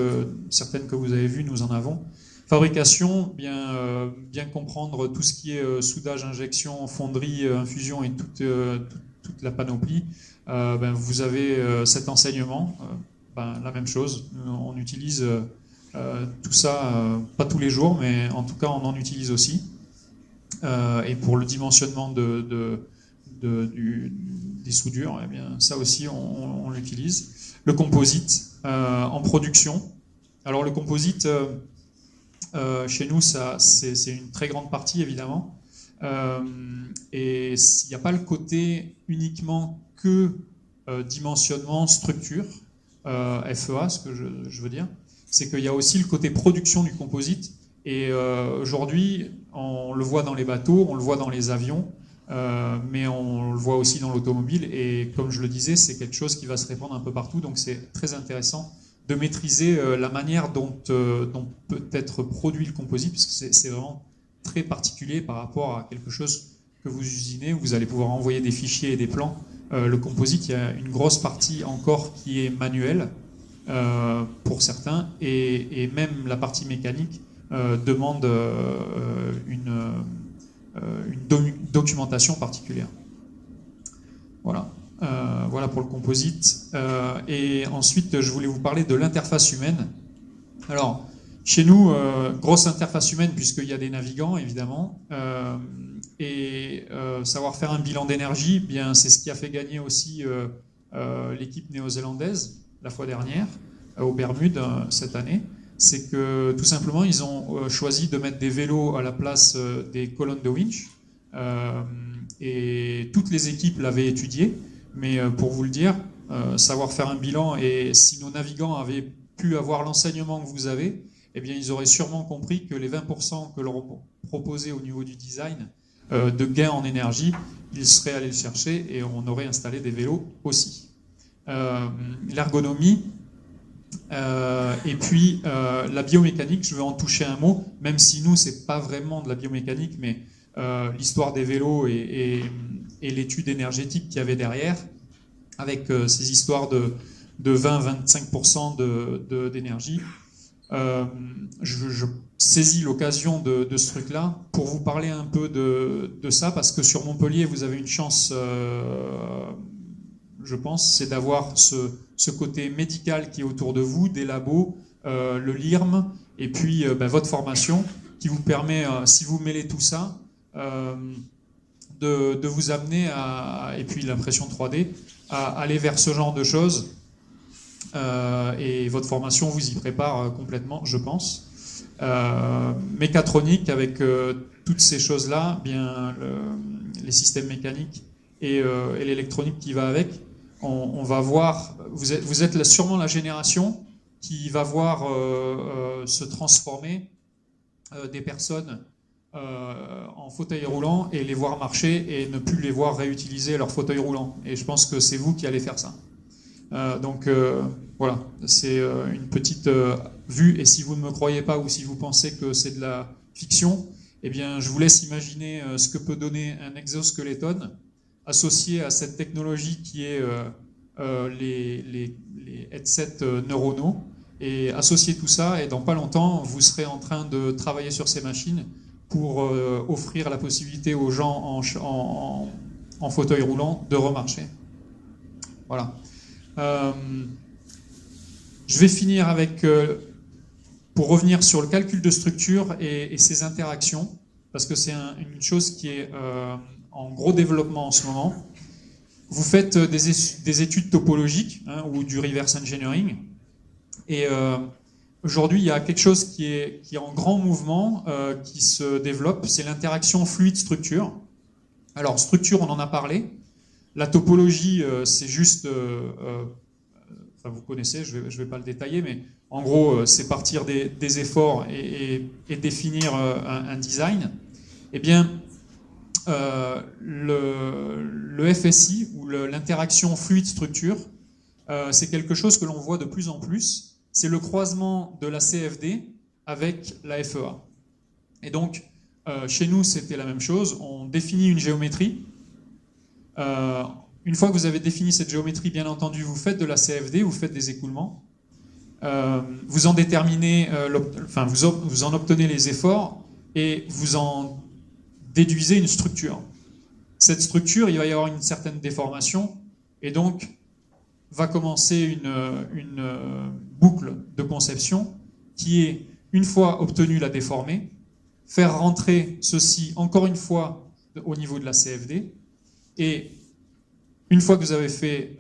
certaines que vous avez vues, nous en avons. Fabrication, bien comprendre tout ce qui est soudage, injection, fonderie, infusion et toute la panoplie. Vous avez cet enseignement, la même chose. On utilise tout ça, pas tous les jours, mais en tout cas on en utilise aussi. Et pour le dimensionnement des soudures, eh bien, ça aussi on l'utilise. Le composite en production. Alors le composite, chez nous, c'est une très grande partie évidemment. Et il n'y a pas le côté uniquement que dimensionnement, structure, FEA, ce que je veux dire. C'est qu'il y a aussi le côté production du composite. Et aujourd'hui, on le voit dans les bateaux, on le voit dans les avions, mais on le voit aussi dans l'automobile. Et comme je le disais, c'est quelque chose qui va se répandre un peu partout. Donc c'est très intéressant de maîtriser la manière dont peut être produit le composite, parce que c'est vraiment très particulier par rapport à quelque chose que vous usinez, où vous allez pouvoir envoyer des fichiers et des plans. Le composite, il y a une grosse partie encore qui est manuelle, pour certains, et même la partie mécanique demande une documentation particulière. Voilà. Voilà pour le composite. Et ensuite, je voulais vous parler de l'interface humaine. Alors, chez nous, grosse interface humaine puisqu'il y a des navigants, évidemment. Savoir faire un bilan d'énergie, bien, c'est ce qui a fait gagner aussi l'équipe néo-zélandaise la fois dernière, aux Bermudes cette année. C'est que tout simplement, ils ont choisi de mettre des vélos à la place des colonnes de winch. Et toutes les équipes l'avaient étudié. Mais pour vous le dire, savoir faire un bilan, et si nos navigants avaient pu avoir l'enseignement que vous avez, eh bien, ils auraient sûrement compris que les 20% que leur proposait au niveau du design de gain en énergie, ils seraient allés le chercher et on aurait installé des vélos aussi. L'ergonomie, et puis la biomécanique, je veux en toucher un mot, même si nous, c'est pas vraiment de la biomécanique, mais l'histoire des vélos et l'étude énergétique qu'il y avait derrière, avec ces histoires de 20-25% d'énergie. Je saisis l'occasion de ce truc-là pour vous parler un peu de ça, parce que sur Montpellier, vous avez une chance je pense, c'est d'avoir ce côté médical qui est autour de vous, des labos, le LIRM, et puis votre formation, qui vous permet, si vous mêlez tout ça, de vous amener et puis l'impression 3D, à aller vers ce genre de choses. Et votre formation vous y prépare complètement, je pense. Mécatronique, avec toutes ces choses-là, bien les systèmes mécaniques et l'électronique qui va avec, on va voir, vous êtes sûrement la génération qui va voir se transformer des personnes en fauteuil roulant et les voir marcher et ne plus les voir réutiliser leur fauteuil roulant. Et je pense que c'est vous qui allez faire ça. Donc voilà, c'est une petite vue. Et si vous ne me croyez pas ou si vous pensez que c'est de la fiction, eh bien, je vous laisse imaginer ce que peut donner un exoskeleton associé à cette technologie qui est les headsets neuronaux. Et associer tout ça, et dans pas longtemps, vous serez en train de travailler sur ces machines pour offrir la possibilité aux gens en fauteuil roulant de remarcher. Voilà. Je vais finir avec, pour revenir sur le calcul de structure et ses interactions, parce que c'est une chose qui est en gros développement en ce moment. Vous faites des études topologiques, hein, ou du reverse engineering, et aujourd'hui il y a quelque chose qui est en grand mouvement, qui se développe, c'est l'interaction fluide-structure. Alors structure, on en a parlé. La topologie, c'est juste, enfin vous connaissez, je vais pas le détailler, mais en gros, c'est partir des efforts et définir un design. Eh bien, le FSI, ou l'interaction fluide-structure, c'est quelque chose que l'on voit de plus en plus. C'est le croisement de la CFD avec la FEA. Et donc, chez nous, c'était la même chose. On définit une géométrie. Une fois que vous avez défini cette géométrie, bien entendu, vous faites de la CFD, vous faites des écoulements. Vous en déterminez, vous en obtenez les efforts et vous en déduisez une structure. Cette structure, il va y avoir une certaine déformation et donc va commencer une boucle de conception qui est, une fois obtenue la déformée, faire rentrer ceci encore une fois au niveau de la CFD, et une fois que vous avez fait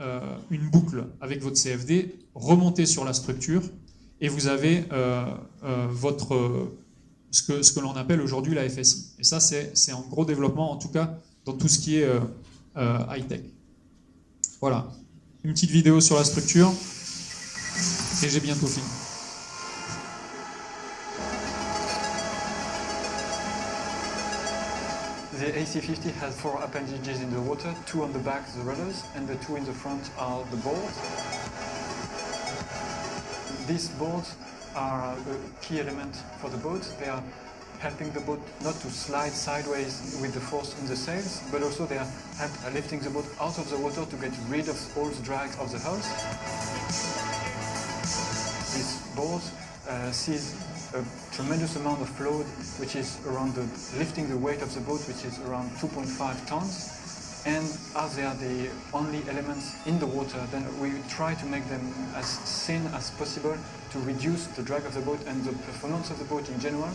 une boucle avec votre CFD, remontez sur la structure et vous avez ce que l'on appelle aujourd'hui la FSI. Et ça, c'est en gros développement, en tout cas dans tout ce qui est high-tech. Voilà. Une petite vidéo sur la structure et j'ai bientôt fini. The AC50 has 4 appendages in the water, 2 on the back, the rudders, and the 2 in the front are the boards. These boards are a key element for the boat. They are helping the boat not to slide sideways with the force in the sails, but also they are lifting the boat out of the water to get rid of all the drag of the hulls. This board sees a tremendous amount of load, which is around lifting the weight of the boat, which is around 2.5 tons. And as they are the only elements in the water, then we try to make them as thin as possible to reduce the drag of the boat and the performance of the boat in general.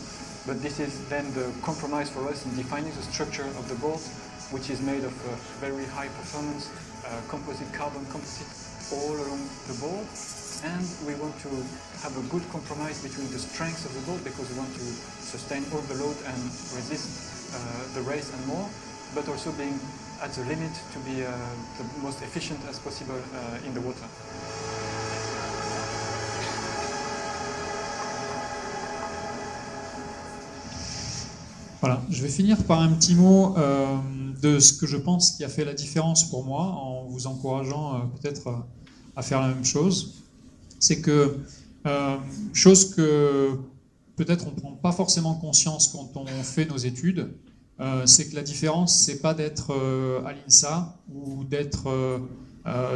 But this is then the compromise for us in defining the structure of the boat, which is made of very high performance composite, carbon composite all along the board. And we want to have a good compromise between the strengths of the boat, because we want to sustain all the load and resist the race and more, but also being at the limit to be the most efficient as possible in the water. Voilà, je vais finir par un petit mot de ce que je pense qui a fait la différence pour moi, en vous encourageant peut-être à faire la même chose. C'est que, chose que peut-être on ne prend pas forcément conscience quand on fait nos études, c'est que la différence, c'est pas d'être à l'INSA ou d'être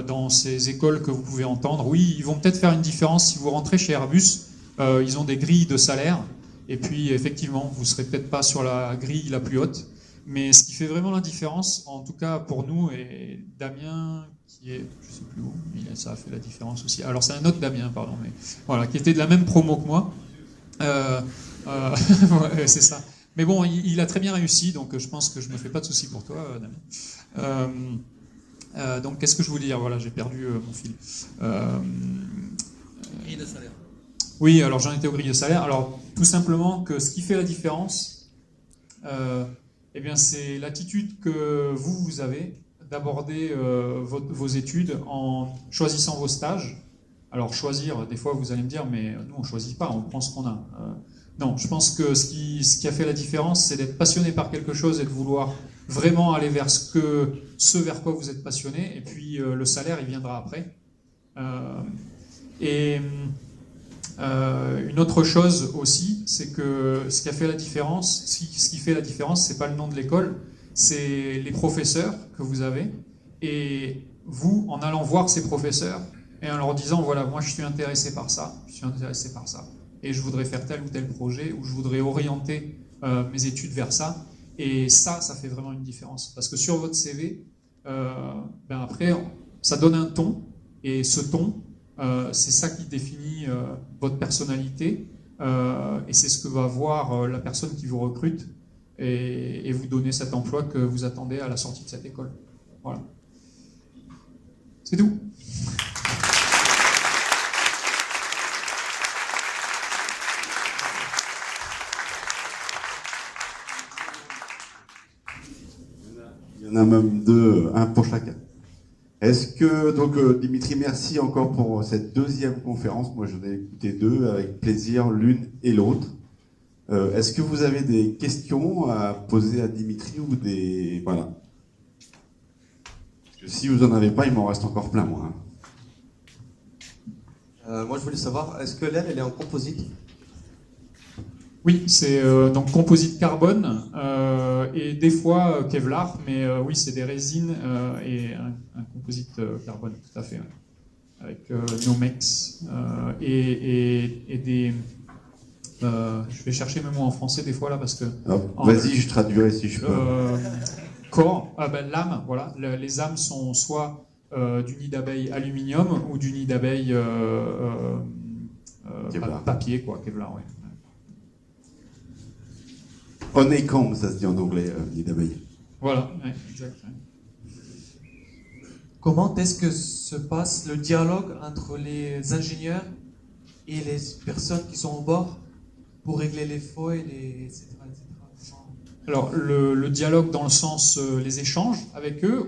dans ces écoles que vous pouvez entendre. Oui, ils vont peut-être faire une différence si vous rentrez chez Airbus, ils ont des grilles de salaire, et puis effectivement, vous ne serez peut-être pas sur la grille la plus haute, Mais ce qui fait vraiment la différence, en tout cas pour nous, et Damien, qui est, je sais plus où, ça a fait la différence aussi. Alors c'est un autre Damien, pardon, mais voilà, qui était de la même promo que moi. Ouais, c'est ça. Mais bon, il a très bien réussi, donc je pense que je me fais pas de soucis pour toi, Damien. Donc qu'est-ce que je voulais dire? Voilà, j'ai perdu mon fil. Et le salaire. Oui, alors j'en étais aux grilles de salaire. Alors tout simplement que ce qui fait la différence, eh bien c'est l'attitude que vous avez d'aborder vos études en choisissant vos stages. Alors choisir, des fois vous allez me dire, mais nous on choisit pas, on prend ce qu'on a. Non, je pense que ce qui a fait la différence, c'est d'être passionné par quelque chose et de vouloir vraiment aller vers ce vers quoi vous êtes passionné. Et puis le salaire, il viendra après. Une autre chose aussi, c'est que ce qui fait la différence, c'est pas le nom de l'école, c'est les professeurs que vous avez. Et vous, en allant voir ces professeurs et en leur disant, voilà, moi je suis intéressé par ça, et je voudrais faire tel ou tel projet, ou je voudrais orienter mes études vers ça. Et ça fait vraiment une différence. Parce que sur votre CV, après, ça donne un ton, et ce ton, c'est ça qui définit votre personnalité, et c'est ce que va voir la personne qui vous recrute et vous donner cet emploi que vous attendez à la sortie de cette école. Voilà. C'est tout. Il y en a même deux, un pour chacun. Est-ce que, donc Dimitri, merci encore pour cette deuxième conférence. Moi, j'en ai écouté deux avec plaisir, l'une et l'autre. Est-ce que vous avez des questions à poser à Dimitri ou des... Voilà. Parce que si vous n'en avez pas, il m'en reste encore plein, moi. Moi, je voulais savoir, est-ce que l'aile, elle est en composite? Oui, c'est donc composite carbone et des fois Kevlar, mais oui, c'est des résines et un composite carbone, tout à fait, avec Nomex et des... je vais chercher mes mots en français des fois là parce que... Vas-y, je traduirai si je peux. Corps, lame, voilà. Les âmes sont soit du nid d'abeille aluminium ou du nid d'abeille papier, quoi, Kevlar, ouais. Honeycomb, ça se dit en anglais, nid d'abeille. Voilà, ouais, exact. Ouais. Comment est-ce que se passe le dialogue entre les ingénieurs et les personnes qui sont au bord pour régler les foils, etc., etc. Alors, le dialogue dans le sens les échanges avec eux, ou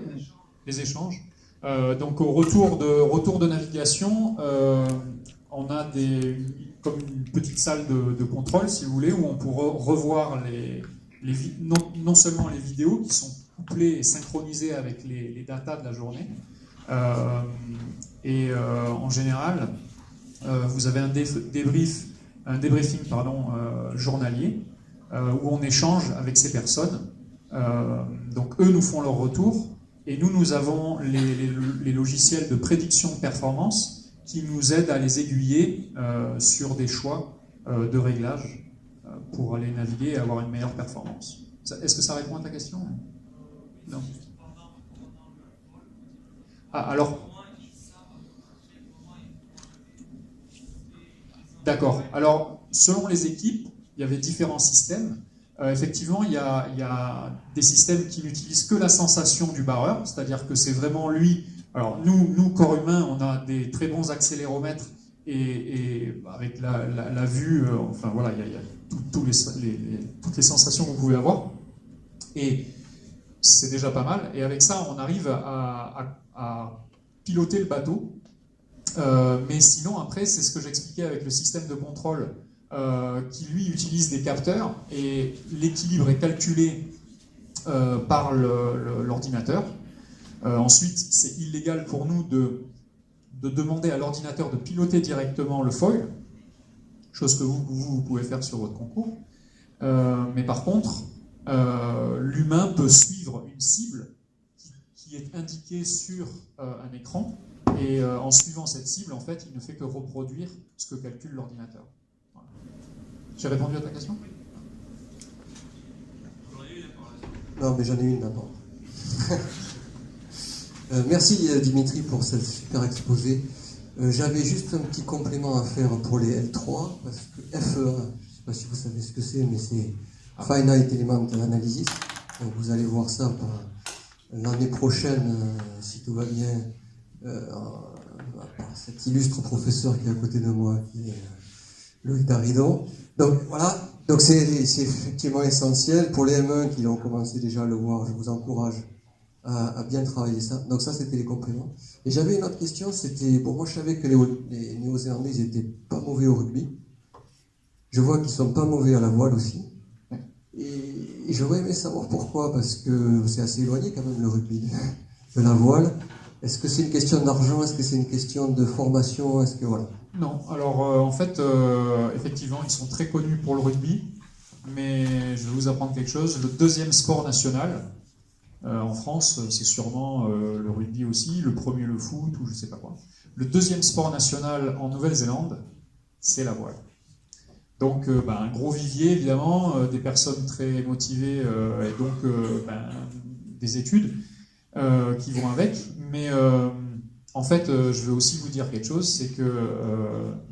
les échanges. Donc, au retour de navigation, on a comme une petite salle de contrôle, si vous voulez, où on pourra revoir non seulement les vidéos qui sont couplées et synchronisées avec les datas de la journée, en général, vous avez un débriefing journalier où on échange avec ces personnes. Donc eux nous font leur retour et nous avons les logiciels de prédiction de performance qui nous aident à les aiguiller sur des choix de réglage pour aller naviguer et avoir une meilleure performance. Est-ce que ça répond à ta question? Non. Alors... D'accord. Alors, selon les équipes, il y avait différents systèmes. Effectivement, il y a des systèmes qui n'utilisent que la sensation du barreur, c'est-à-dire que c'est vraiment lui... Alors, nous, corps humain, on a des très bons accéléromètres et avec la vue, enfin voilà, il y a toutes les sensations que vous pouvez avoir. Et c'est déjà pas mal. Et avec ça, on arrive à piloter le bateau. Mais sinon, après, c'est ce que j'expliquais avec le système de contrôle qui, lui, utilise des capteurs et l'équilibre est calculé par l'ordinateur. Ensuite, c'est illégal pour nous de demander à l'ordinateur de piloter directement le foil, chose que vous pouvez faire sur votre concours. Mais par contre, l'humain peut suivre une cible qui est indiquée sur un écran. Et en suivant cette cible, en fait, il ne fait que reproduire ce que calcule l'ordinateur. Voilà. J'ai répondu à ta question ? Non, mais j'en ai une d'abord. Merci Dimitri pour ce super exposé. J'avais juste un petit complément à faire pour les L3, parce que FEA, je ne sais pas si vous savez ce que c'est, mais c'est Finite Element Analysis. Donc vous allez voir ça l'année prochaine, si tout va bien, par cet illustre professeur qui est à côté de moi, qui est Loïc Daridon. Donc voilà, donc c'est effectivement essentiel. Pour les M1 qui ont commencé déjà à le voir, je vous encourage à bien travailler ça. Donc ça, c'était les compléments. Et j'avais une autre question, c'était, bon, moi je savais que les Néo-Zélandais, ils étaient pas mauvais au rugby. Je vois qu'ils sont pas mauvais à la voile aussi. Et j'aurais aimé savoir pourquoi, parce que c'est assez éloigné quand même le rugby de la voile. Est-ce que c'est une question d'argent? Est-ce que c'est une question de formation? Est-ce que voilà? Non, alors en fait, effectivement, ils sont très connus pour le rugby, mais je vais vous apprendre quelque chose. Le deuxième sport national en France, c'est sûrement le rugby aussi, le premier le foot ou je sais pas quoi. Le deuxième sport national en Nouvelle-Zélande, c'est la voile. Donc un gros vivier évidemment, des personnes très motivées et donc des études qui vont avec, mais en fait je veux aussi vous dire quelque chose, c'est que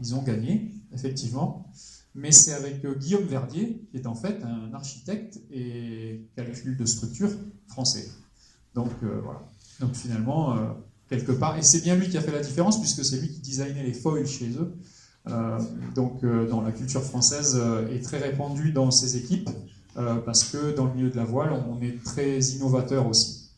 ils ont gagné effectivement, mais c'est avec Guillaume Verdier qui est en fait un architecte et calcul de structure français. Donc voilà. Donc finalement quelque part, et c'est bien lui qui a fait la différence puisque c'est lui qui designait les foils chez eux. Donc dans la culture française est très répandue dans ces équipes parce que dans le milieu de la voile on est très innovateur aussi.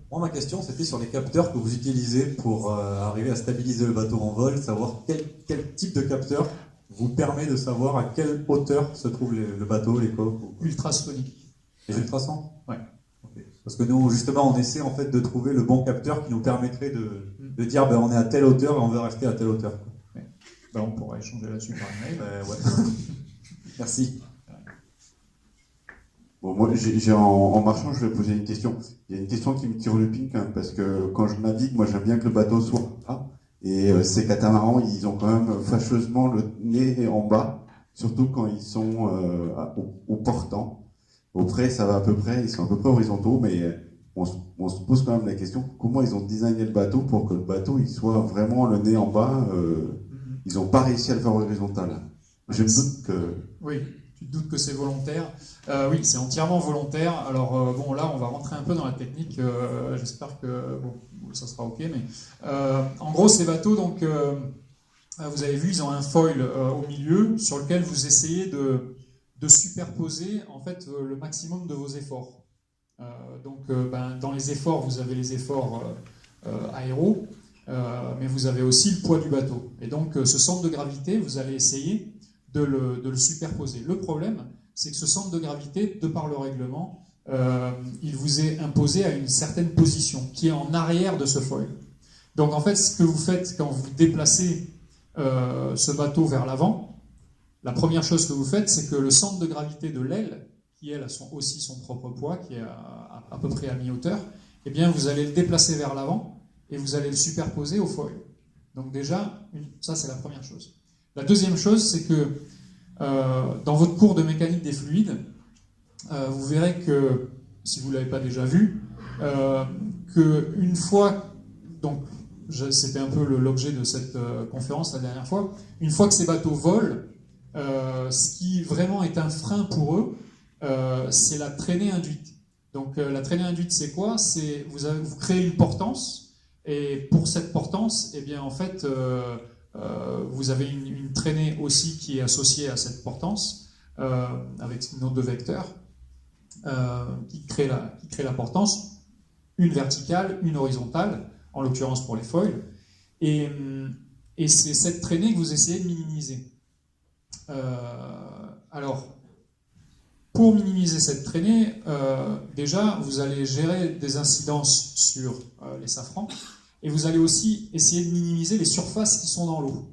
Moi ma question c'était sur les capteurs que vous utilisez pour arriver à stabiliser le bateau en vol, savoir quel type de capteur vous permet de savoir à quelle hauteur se trouve le bateau, les coques. Ultrasonique. Les ultrasons? Ouais. Parce que nous, justement, on essaie en fait de trouver le bon capteur qui nous permettrait de dire on est à telle hauteur et on veut rester à telle hauteur. Ouais. On pourra échanger là-dessus par email. Ouais. Merci. Bon, moi, en marchant, je vais poser une question. Il y a une question qui me tire le pin quand même, parce que quand je navigue, moi j'aime bien que le bateau soit là. Et ces catamarans, ils ont quand même fâcheusement le nez en bas, surtout quand ils sont au portant. Au près, ça va à peu près, ils sont à peu près horizontaux, mais on se pose quand même la question, comment ils ont designé le bateau pour que le bateau il soit vraiment le nez en bas. Ils n'ont pas réussi à le faire horizontal. Je me doute que... Oui, tu te doutes que c'est volontaire. Oui, c'est entièrement volontaire. Alors bon, là, on va rentrer un peu dans la technique. J'espère que ça sera OK. Mais en gros, ces bateaux, donc, vous avez vu, ils ont un foil au milieu sur lequel vous essayez de superposer en fait le maximum de vos efforts. Dans les efforts, vous avez les efforts aéros, mais vous avez aussi le poids du bateau. Et donc, ce centre de gravité, vous allez essayer de le superposer. Le problème, c'est que ce centre de gravité, de par le règlement, il vous est imposé à une certaine position, qui est en arrière de ce foil. Donc, en fait, ce que vous faites quand vous déplacez ce bateau vers l'avant, la première chose que vous faites, c'est que le centre de gravité de l'aile, qui elle a aussi son propre poids, qui est à peu près à mi-hauteur, eh bien vous allez le déplacer vers l'avant et vous allez le superposer au foil. Donc déjà, ça c'est la première chose. La deuxième chose, c'est que dans votre cours de mécanique des fluides, vous verrez que, si vous ne l'avez pas déjà vu, qu'une fois, donc c'était un peu l'objet de cette conférence la dernière fois, une fois que ces bateaux volent, ce qui vraiment est un frein pour eux, c'est la traînée induite. Donc la traînée induite, c'est quoi? C'est vous créez une portance, et pour cette portance, eh bien en fait, vous avez une traînée aussi qui est associée à cette portance, avec nos deux vecteurs, qui crée la portance, une verticale, une horizontale, en l'occurrence pour les foils, et c'est cette traînée que vous essayez de minimiser. Alors, pour minimiser cette traînée, déjà, vous allez gérer des incidences sur les safrans, et vous allez aussi essayer de minimiser les surfaces qui sont dans l'eau.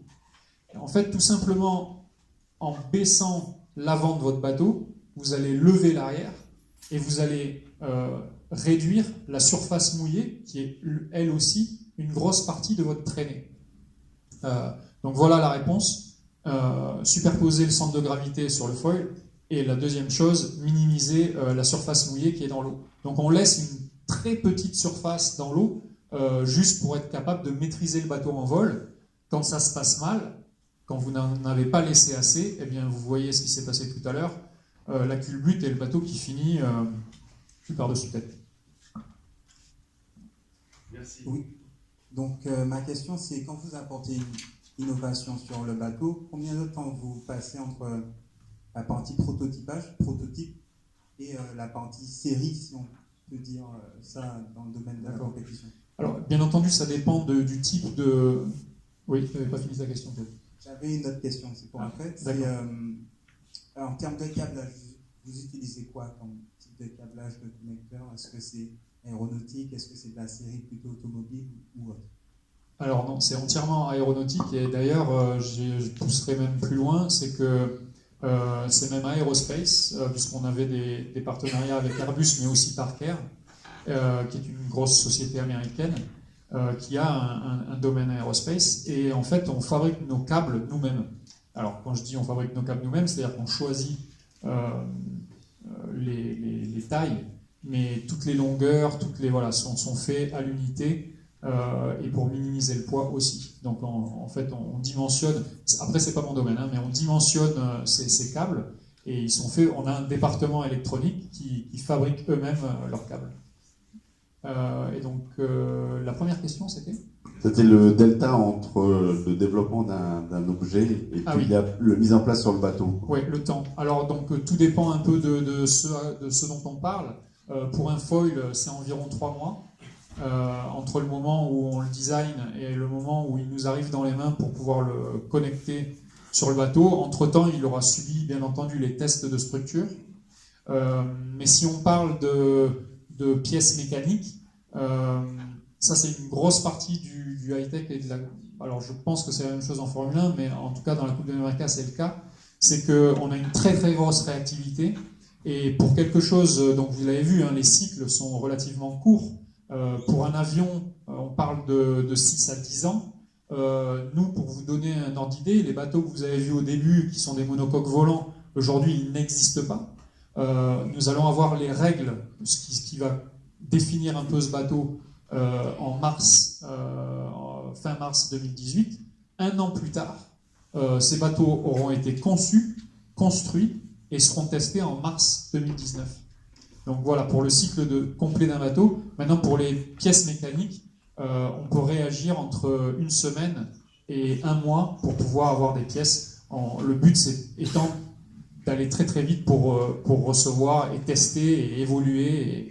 En fait, tout simplement, en baissant l'avant de votre bateau, vous allez lever l'arrière, et vous allez réduire la surface mouillée, qui est elle aussi une grosse partie de votre traînée. Donc voilà la réponse. Superposer le centre de gravité sur le foil, Et la deuxième chose, minimiser la surface mouillée qui est dans l'eau. Donc on laisse une très petite surface dans l'eau, juste pour être capable de maîtriser le bateau en vol. Quand ça se passe mal, quand vous n'en avez pas laissé assez, eh bien vous voyez ce qui s'est passé tout à l'heure, la culbute et le bateau qui finit par-dessus tête. Merci. Oui. Donc ma question c'est, quand vous apportez une innovation sur le bateau, combien de temps vous passez entre la partie prototype et la partie série, si on peut dire ça, dans le domaine de la compétition? Alors, bien entendu, ça dépend du type de... Oui, tu n'avais pas fini ta question, peut-être. J'avais une autre question, c'est pour après. En termes de câblage, vous utilisez quoi comme type de câblage de connecteur? Est-ce que c'est aéronautique? Est-ce que c'est de la série plutôt automobile ou autre? Alors non, c'est entièrement aéronautique, et d'ailleurs, je pousserai même plus loin, c'est que c'est même aérospace, puisqu'on avait des partenariats avec Airbus, mais aussi Parker, qui est une grosse société américaine, qui a un domaine aérospace, et en fait, on fabrique nos câbles nous-mêmes. Alors, quand je dis on fabrique nos câbles nous-mêmes, c'est-à-dire qu'on choisit les tailles, mais toutes les longueurs, sont faites à l'unité, et pour minimiser le poids aussi. Donc en fait on dimensionne, après c'est pas mon domaine, mais on dimensionne ces câbles, et ils sont faits, on a un département électronique qui fabrique eux-mêmes leurs câbles. Et donc la première question c'était le delta entre le développement d'un objet et puis la mise en place sur le bateau. Oui, le temps. Alors donc tout dépend un peu de ce dont on parle. Pour un foil, c'est environ 3 mois. Entre le moment où on le design et le moment où il nous arrive dans les mains pour pouvoir le connecter sur le bateau. Entre-temps, il aura subi, bien entendu, les tests de structure. Mais si on parle de pièces mécaniques, ça c'est une grosse partie du high-tech et de la... Alors je pense que c'est la même chose en Formule 1, mais en tout cas dans la Coupe d'Amérique c'est le cas. C'est qu'on a une très très grosse réactivité, et pour quelque chose, donc vous l'avez vu, les cycles sont relativement courts. Pour un avion, on parle de 6 à 10 ans. Nous, pour vous donner un ordre d'idée, les bateaux que vous avez vus au début, qui sont des monocoques volants, aujourd'hui, ils n'existent pas. Nous allons avoir les règles, ce qui va définir un peu ce bateau fin mars 2018. Un an plus tard, ces bateaux auront été conçus, construits et seront testés en mars 2019. Donc voilà, pour le cycle complet d'un bateau. Maintenant, pour les pièces mécaniques, on peut réagir entre 1 semaine et 1 mois pour pouvoir avoir des pièces. Le but étant d'aller très très vite pour recevoir et tester et évoluer.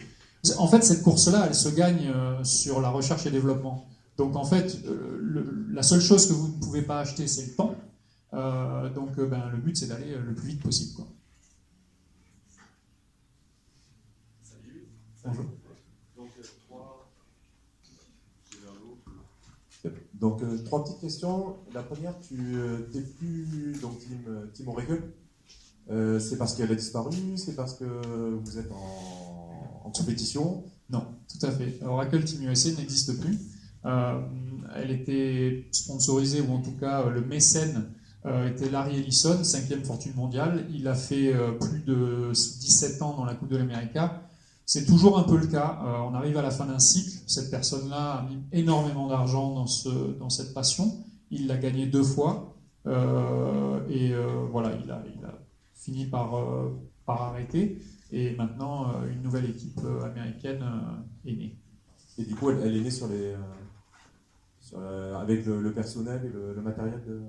En fait, cette course-là, elle se gagne sur la recherche et développement. Donc en fait, la seule chose que vous ne pouvez pas acheter, c'est le temps. Donc le but, c'est d'aller le plus vite possible, quoi. Bonjour. Donc, 3 petites questions. La première, tu n'es plus donc Team Oracle. C'est parce qu'elle a disparu? C'est parce que vous êtes en compétition? Non, tout à fait. Oracle Team USA n'existe plus. Elle était sponsorisée, ou en tout cas le mécène était Larry Ellison, 5e fortune mondiale. Il a fait plus de 17 ans dans la Coupe de l'Amérique. C'est toujours un peu le cas. On arrive à la fin d'un cycle. Cette personne-là a mis énormément d'argent dans cette passion. Il l'a gagné 2 fois. Voilà, il a fini par arrêter. Et maintenant, une nouvelle équipe américaine est née. Et du coup, elle est née avec le personnel et le matériel de...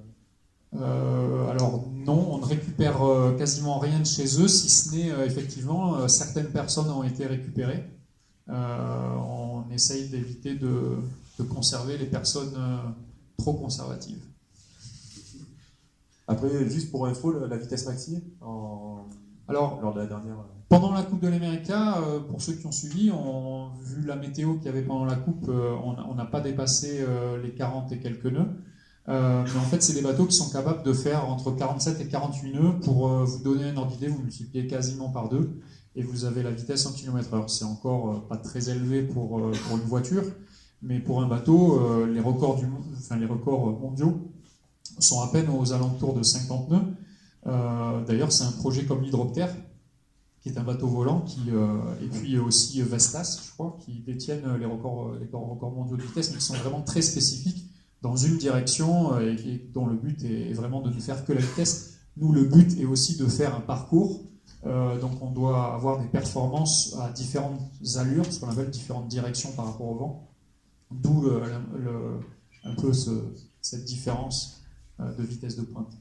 Alors non, on ne récupère quasiment rien de chez eux, si ce n'est effectivement certaines personnes ont été récupérées. On essaye d'éviter de conserver les personnes trop conservatives. Après, juste pour info, la vitesse maxi lors de la dernière... Pendant la Coupe de l'Amérique, pour ceux qui ont suivi, vu la météo qu'il y avait pendant la Coupe, on n'a pas dépassé les 40 et quelques nœuds. Mais en fait, c'est des bateaux qui sont capables de faire entre 47 et 48 nœuds. Pour vous donner un ordre d'idée, vous multipliez quasiment par 2 et vous avez la vitesse en km/h. C'est encore pas très élevé pour une voiture, mais pour un bateau, les records mondiaux sont à peine aux alentours de 50 nœuds. D'ailleurs, c'est un projet comme l'Hydroptère, qui est un bateau volant, et puis aussi Vestas, je crois, qui détiennent les records mondiaux de vitesse, mais qui sont vraiment très spécifiques dans une direction et dont le but est vraiment de ne faire que la vitesse. Nous, le but est aussi de faire un parcours, donc on doit avoir des performances à différentes allures, ce qu'on appelle différentes directions par rapport au vent, d'où un peu cette différence de vitesse de pointe.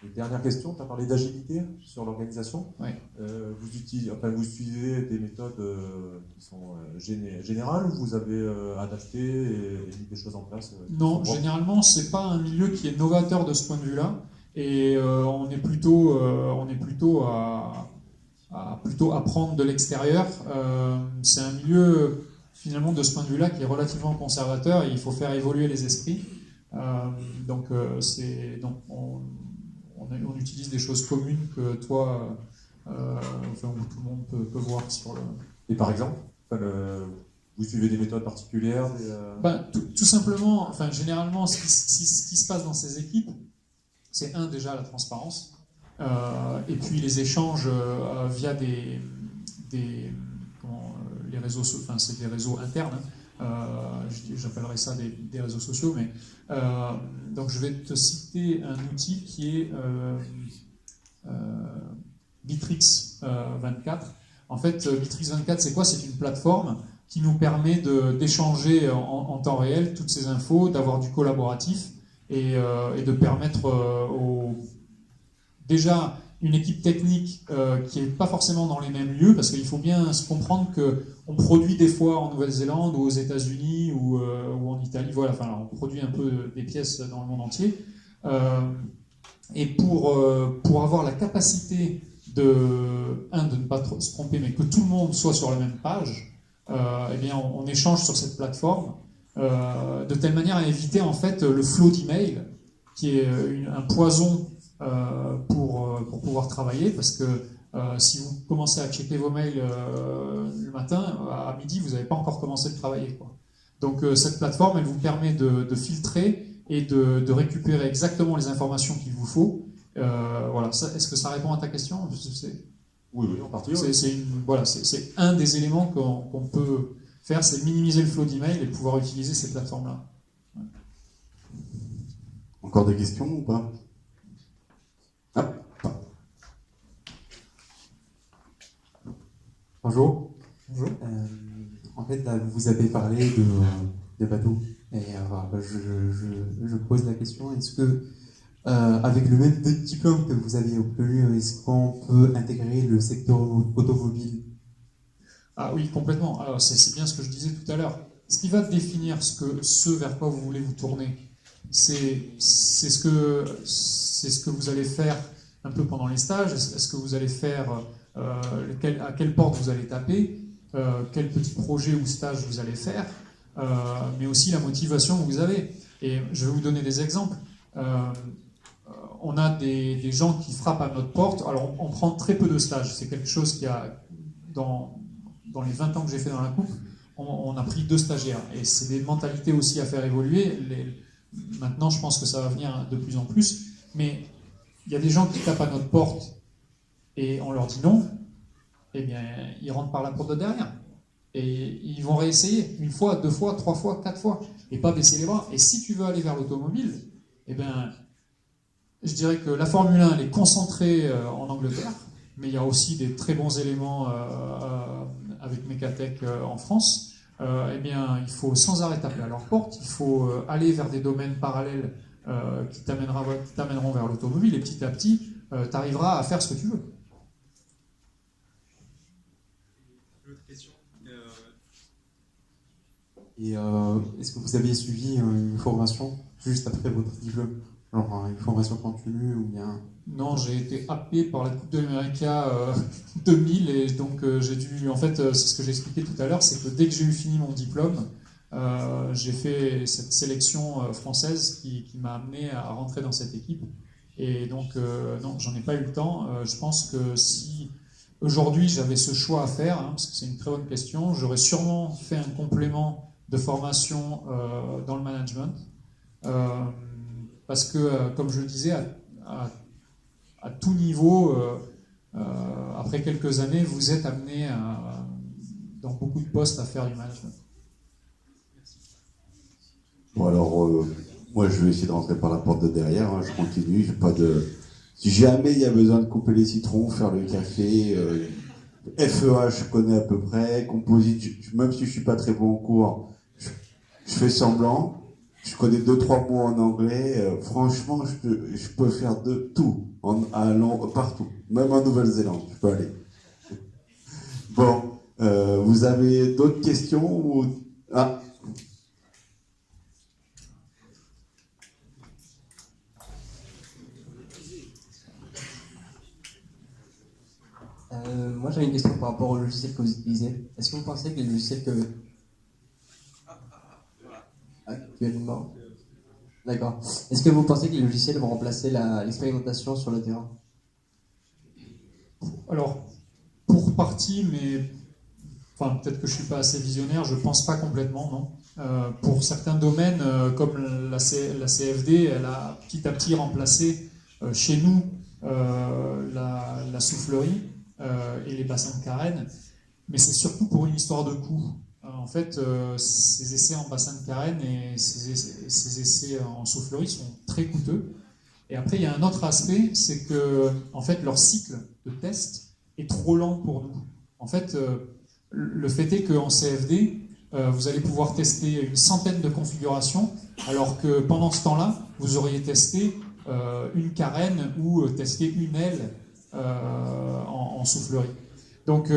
Et dernière question, tu as parlé d'agilité sur l'organisation. Oui. Vous suivez des méthodes qui sont générales ou vous avez adapté et mis des choses en place Non, généralement, c'est pas un milieu qui est novateur de ce point de vue-là. Et on est plutôt à apprendre de l'extérieur. C'est un milieu, finalement, de ce point de vue-là, qui est relativement conservateur et il faut faire évoluer les esprits. Donc on utilise des choses communes que toi, où tout le monde peut voir sur le... Et par exemple, vous suivez des méthodes particulières tout simplement, généralement, ce qui se passe dans ces équipes, c'est déjà la transparence, et puis les échanges via les réseaux, c'est des réseaux internes, j'appellerais ça des réseaux sociaux, mais donc je vais te citer un outil qui est Bitrix 24. En fait, Bitrix 24, c'est quoi? C'est une plateforme qui nous permet d'échanger en temps réel toutes ces infos, d'avoir du collaboratif et de permettre déjà une équipe technique qui n'est pas forcément dans les mêmes lieux, parce qu'il faut bien se comprendre qu'on produit des fois en Nouvelle-Zélande ou aux États-Unis ou en Italie, voilà, on produit un peu des pièces dans le monde entier. Et pour avoir la capacité de ne pas se tromper, mais que tout le monde soit sur la même page, eh bien on échange sur cette plateforme de telle manière à éviter en fait le flot d'emails, qui est un poison pour pouvoir travailler, parce que si vous commencez à checker vos mails le matin, à midi, vous n'avez pas encore commencé de travailler, quoi. Donc cette plateforme, elle vous permet de filtrer et de récupérer exactement les informations qu'il vous faut. Voilà. Est-ce que ça répond à ta question? Oui, en partie. C'est un des éléments qu'on peut faire, c'est minimiser le flot d'emails et pouvoir utiliser ces plateformes-là. Ouais. Encore des questions ou pas? Bonjour. Bonjour. En fait, là, vous avez parlé de bateaux. Et je pose la question, est-ce que, avec le même diplôme que vous avez obtenu, est-ce qu'on peut intégrer le secteur automobile? Ah oui, complètement. Alors, c'est bien ce que je disais tout à l'heure. Ce qui va définir ce vers quoi vous voulez vous tourner, c'est ce que vous allez faire un peu pendant les stages. Est-ce que vous allez faire... à quelle porte vous allez taper, quel petit projet ou stage vous allez faire, mais aussi la motivation que vous avez. Et je vais vous donner des exemples. On a des gens qui frappent à notre porte. Alors, on prend très peu de stages. C'est quelque chose qui a, dans les 20 ans que j'ai fait dans la coupe, on a pris 2 stagiaires. Et c'est des mentalités aussi à faire évoluer. Maintenant, je pense que ça va venir de plus en plus. Mais il y a des gens qui tapent à notre porte et on leur dit non, eh bien, ils rentrent par la porte de derrière. Et ils vont réessayer 1 fois, 2 fois, 3 fois, 4 fois, et pas baisser les bras. Et si tu veux aller vers l'automobile, eh bien, je dirais que la Formule 1, elle est concentrée en Angleterre, mais il y a aussi des très bons éléments avec Mecatech en France. Eh bien, il faut sans arrêt taper à leur porte, il faut aller vers des domaines parallèles qui t'amèneront vers l'automobile, et petit à petit, tu arriveras à faire ce que tu veux. Et est-ce que vous avez suivi une formation juste après votre diplôme, genre une formation continue ou bien? Non, j'ai été happé par la Coupe de l'Amérique 2000 et donc j'ai dû, en fait, c'est ce que j'ai expliqué tout à l'heure, c'est que dès que j'ai eu fini mon diplôme, j'ai fait cette sélection française qui m'a amené à rentrer dans cette équipe. Et donc, non, j'en ai pas eu le temps. Je pense que si aujourd'hui j'avais ce choix à faire, parce que c'est une très bonne question, j'aurais sûrement fait un complément de formation dans le management. Parce que, comme je le disais, à tout niveau, après quelques années, vous êtes amené dans beaucoup de postes à faire du management. Bon alors, moi je vais essayer de rentrer par la porte de derrière, hein, je continue, j'ai pas de... Si jamais il y a besoin de couper les citrons, faire le café, FEA je connais à peu près, composite, même si je suis pas très bon en cours, je fais semblant, je connais 2-3 mots en anglais, franchement je peux faire de tout, partout, même en Nouvelle-Zélande, je peux aller. Bon, vous avez d'autres questions ou... Ah. Moi j'avais une question par rapport au logiciel que vous utilisez. Est-ce que vous pensez que les logiciels que... Actuellement... D'accord. Est-ce que vous pensez que les logiciels vont remplacer l'expérimentation sur le terrain? Alors, pour partie, mais... Enfin, peut-être que je ne suis pas assez visionnaire, je ne pense pas complètement, non. Pour certains domaines, comme la CFD, elle a petit à petit remplacé chez nous la soufflerie et les bassins de carène, mais c'est surtout pour une histoire de coût. En fait, ces essais en bassin de carène et ces essais en soufflerie sont très coûteux. Et après, il y a un autre aspect, c'est que en fait, leur cycle de test est trop lent pour nous. En fait, le fait est qu'en CFD, vous allez pouvoir tester une centaine de configurations, alors que pendant ce temps-là, vous auriez testé une carène ou testé une aile en soufflerie. Donc,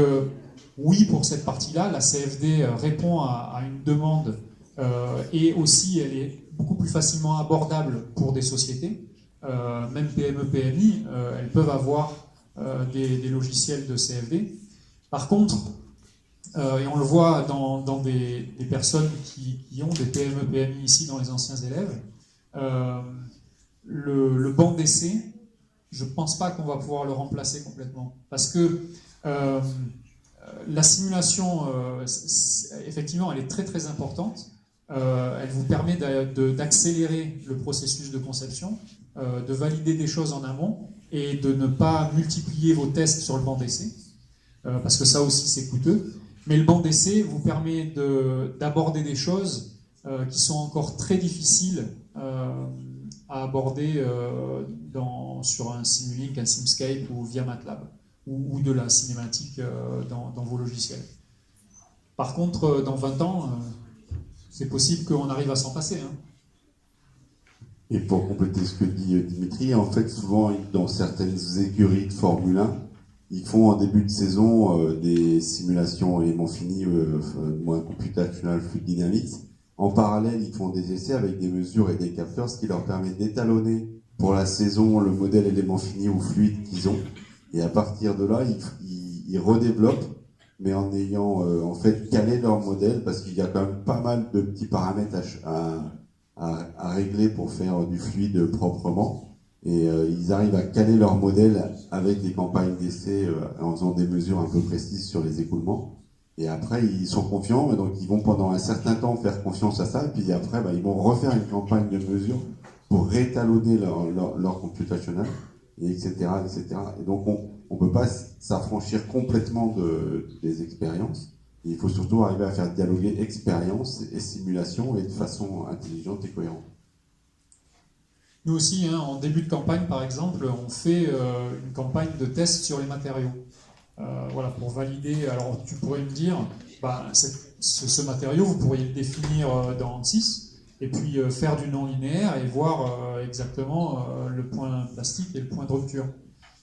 oui, pour cette partie-là, la CFD répond à une demande et aussi elle est beaucoup plus facilement abordable pour des sociétés. Même PME, PMI, elles peuvent avoir des logiciels de CFD. Par contre, et on le voit dans des personnes qui ont des PME, PMI ici dans les anciens élèves, le banc d'essai, je ne pense pas qu'on va pouvoir le remplacer complètement. Parce que la simulation, effectivement, elle est très très importante. Elle vous permet d'accélérer le processus de conception, de valider des choses en amont et de ne pas multiplier vos tests sur le banc d'essai, parce que ça aussi c'est coûteux. Mais le banc d'essai vous permet d'aborder des choses qui sont encore très difficiles à aborder sur un Simulink, un Simscape ou via MATLAB, ou de la cinématique dans vos logiciels. Par contre, dans 20 ans, c'est possible qu'on arrive à s'en passer. Hein. Et pour compléter ce que dit Dimitri, en fait, souvent, dans certaines écuries de Formule 1, ils font en début de saison des simulations éléments finis, moins computational fluid dynamics. En parallèle, ils font des essais avec des mesures et des capteurs, ce qui leur permet d'étalonner pour la saison le modèle élément fini ou fluide qu'ils ont. Et à partir de là, ils redéveloppent, mais en ayant en fait calé leur modèle, parce qu'il y a quand même pas mal de petits paramètres à régler pour faire du fluide proprement. Et ils arrivent à caler leur modèle avec des campagnes d'essai en faisant des mesures un peu précises sur les écoulements. Et après, ils sont confiants, et donc ils vont pendant un certain temps faire confiance à ça, et puis après, ils vont refaire une campagne de mesures pour réétalonner leur computationnel, et etc., etc. Et donc, on peut pas s'affranchir complètement des expériences. Il faut surtout arriver à faire dialoguer expérience et simulation, et de façon intelligente et cohérente. Nous aussi, hein, en début de campagne, par exemple, on fait une campagne de test sur les matériaux. Voilà, pour valider. Alors, tu pourrais me dire, ce matériau, vous pourriez le définir dans ANSYS, et puis faire du non-linéaire et voir exactement le point plastique et le point de rupture.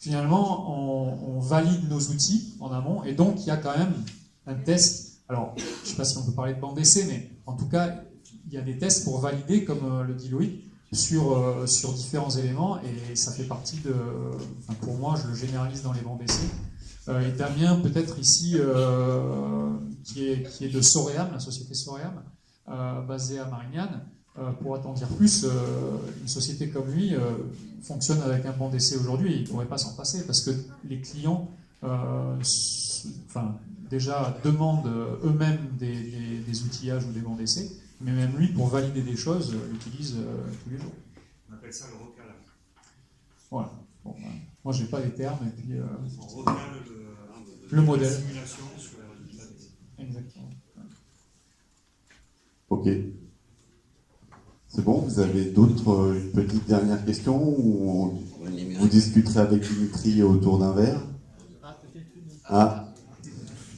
Finalement, on valide nos outils en amont, et donc il y a quand même un test. Alors, je ne sais pas si on peut parler de banc d'essai, mais en tout cas, il y a des tests pour valider, comme le dit Loïc, sur différents éléments, et ça fait partie de... Enfin, pour moi, je le généralise dans les bancs d'essai. Et Damien, peut-être ici, qui est de Soream, la société Soream, basée à Marignane, pourra t'en dire plus. Une société comme lui fonctionne avec un banc d'essai aujourd'hui, il ne pourrait pas s'en passer, parce que les clients déjà demandent eux-mêmes des outillages ou des bancs d'essai, mais même lui, pour valider des choses, l'utilise tous les jours. On appelle ça le recalage. Voilà. Bon, Moi, j'ai pas les termes, et puis le modèle. Exactement. Ok. C'est bon, vous avez d'autres, une petite dernière question ou vous discuterez avec Dimitri autour d'un verre? Ah.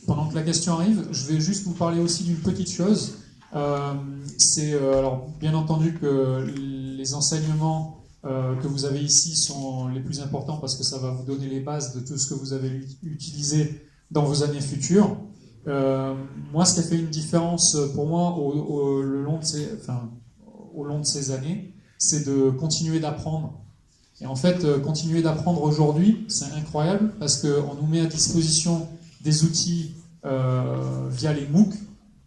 Pendant que la question arrive, je vais juste vous parler aussi d'une petite chose. Alors, bien entendu que les enseignements que vous avez ici sont les plus importants parce que ça va vous donner les bases de tout ce que vous avez utilisé dans vos années futures. Moi, ce qui a fait une différence pour moi au long de ces années, c'est de continuer d'apprendre. Et en fait, continuer d'apprendre aujourd'hui, c'est incroyable parce qu'on nous met à disposition des outils via les MOOC.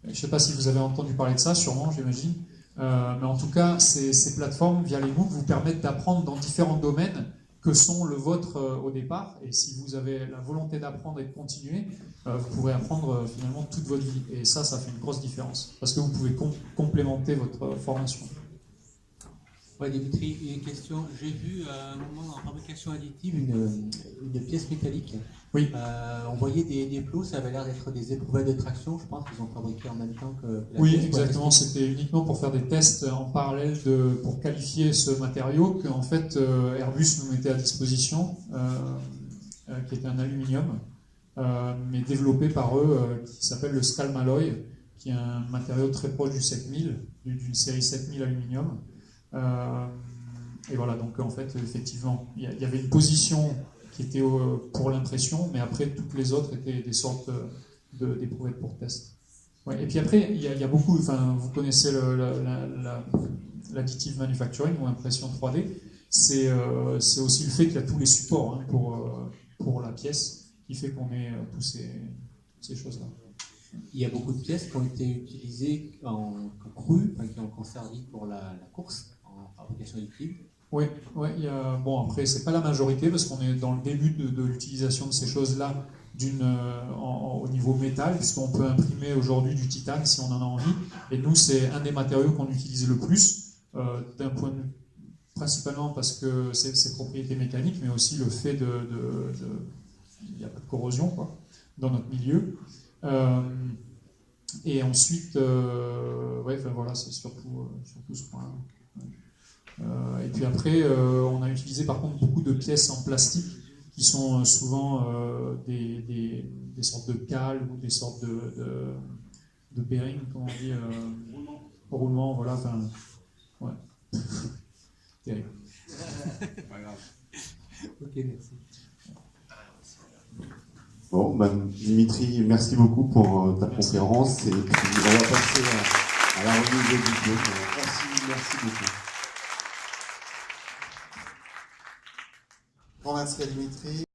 Je ne sais pas si vous avez entendu parler de ça, sûrement, j'imagine. Mais en tout cas, ces plateformes, via les MOOC, vous permettent d'apprendre dans différents domaines que sont le vôtre au départ. Et si vous avez la volonté d'apprendre et de continuer, vous pourrez apprendre finalement toute votre vie. Et ça fait une grosse différence. Parce que vous pouvez complémenter votre formation. Ouais, Dimitri, une question. J'ai vu à un moment en fabrication additive une pièce métallique. Oui. On voyait des plots, ça avait l'air d'être des éprouvettes de traction. Je pense qu'ils ont fabriqué en même temps que la Oui, pièce. exactement. C'était uniquement pour faire des tests en parallèle pour qualifier ce matériau qu'en fait Airbus nous mettait à disposition, qui était un aluminium, mais développé par eux, qui s'appelle le Scalmalloy, qui est un matériau très proche du 7000, d'une série 7000 aluminium. Et voilà, donc en fait, effectivement, il y avait une position qui était pour l'impression, mais après, toutes les autres étaient des sortes d'éprouvettes pour test. Ouais, et puis après, il y a beaucoup, vous connaissez l'additive manufacturing ou impression 3D, c'est aussi le fait qu'il y a tous les supports pour la pièce qui fait qu'on ait toutes ces choses-là. Il y a beaucoup de pièces qui ont été utilisées en cru, qui ont servi pour la course en fabrication additive. Oui, bon après c'est pas la majorité parce qu'on est dans le début de l'utilisation de ces choses-là au niveau métal, puisqu'on peut imprimer aujourd'hui du titane si on en a envie, et nous c'est un des matériaux qu'on utilise le plus, d'un point de vue principalement parce que c'est ses propriétés mécaniques, mais aussi le fait il n'y a pas de corrosion dans notre milieu. Et ensuite, voilà, c'est surtout ce point-là. Et puis après, on a utilisé par contre beaucoup de pièces en plastique qui sont souvent des sortes de cales ou des sortes de bearings, comment on dit, roulement, voilà, ouais. Terrible. Pas grave. Ok, merci. Bon, Dimitri, merci beaucoup pour ta conférence et puis on va passer à la remise des diplômes. Merci beaucoup. Bon, merci à Dimitri.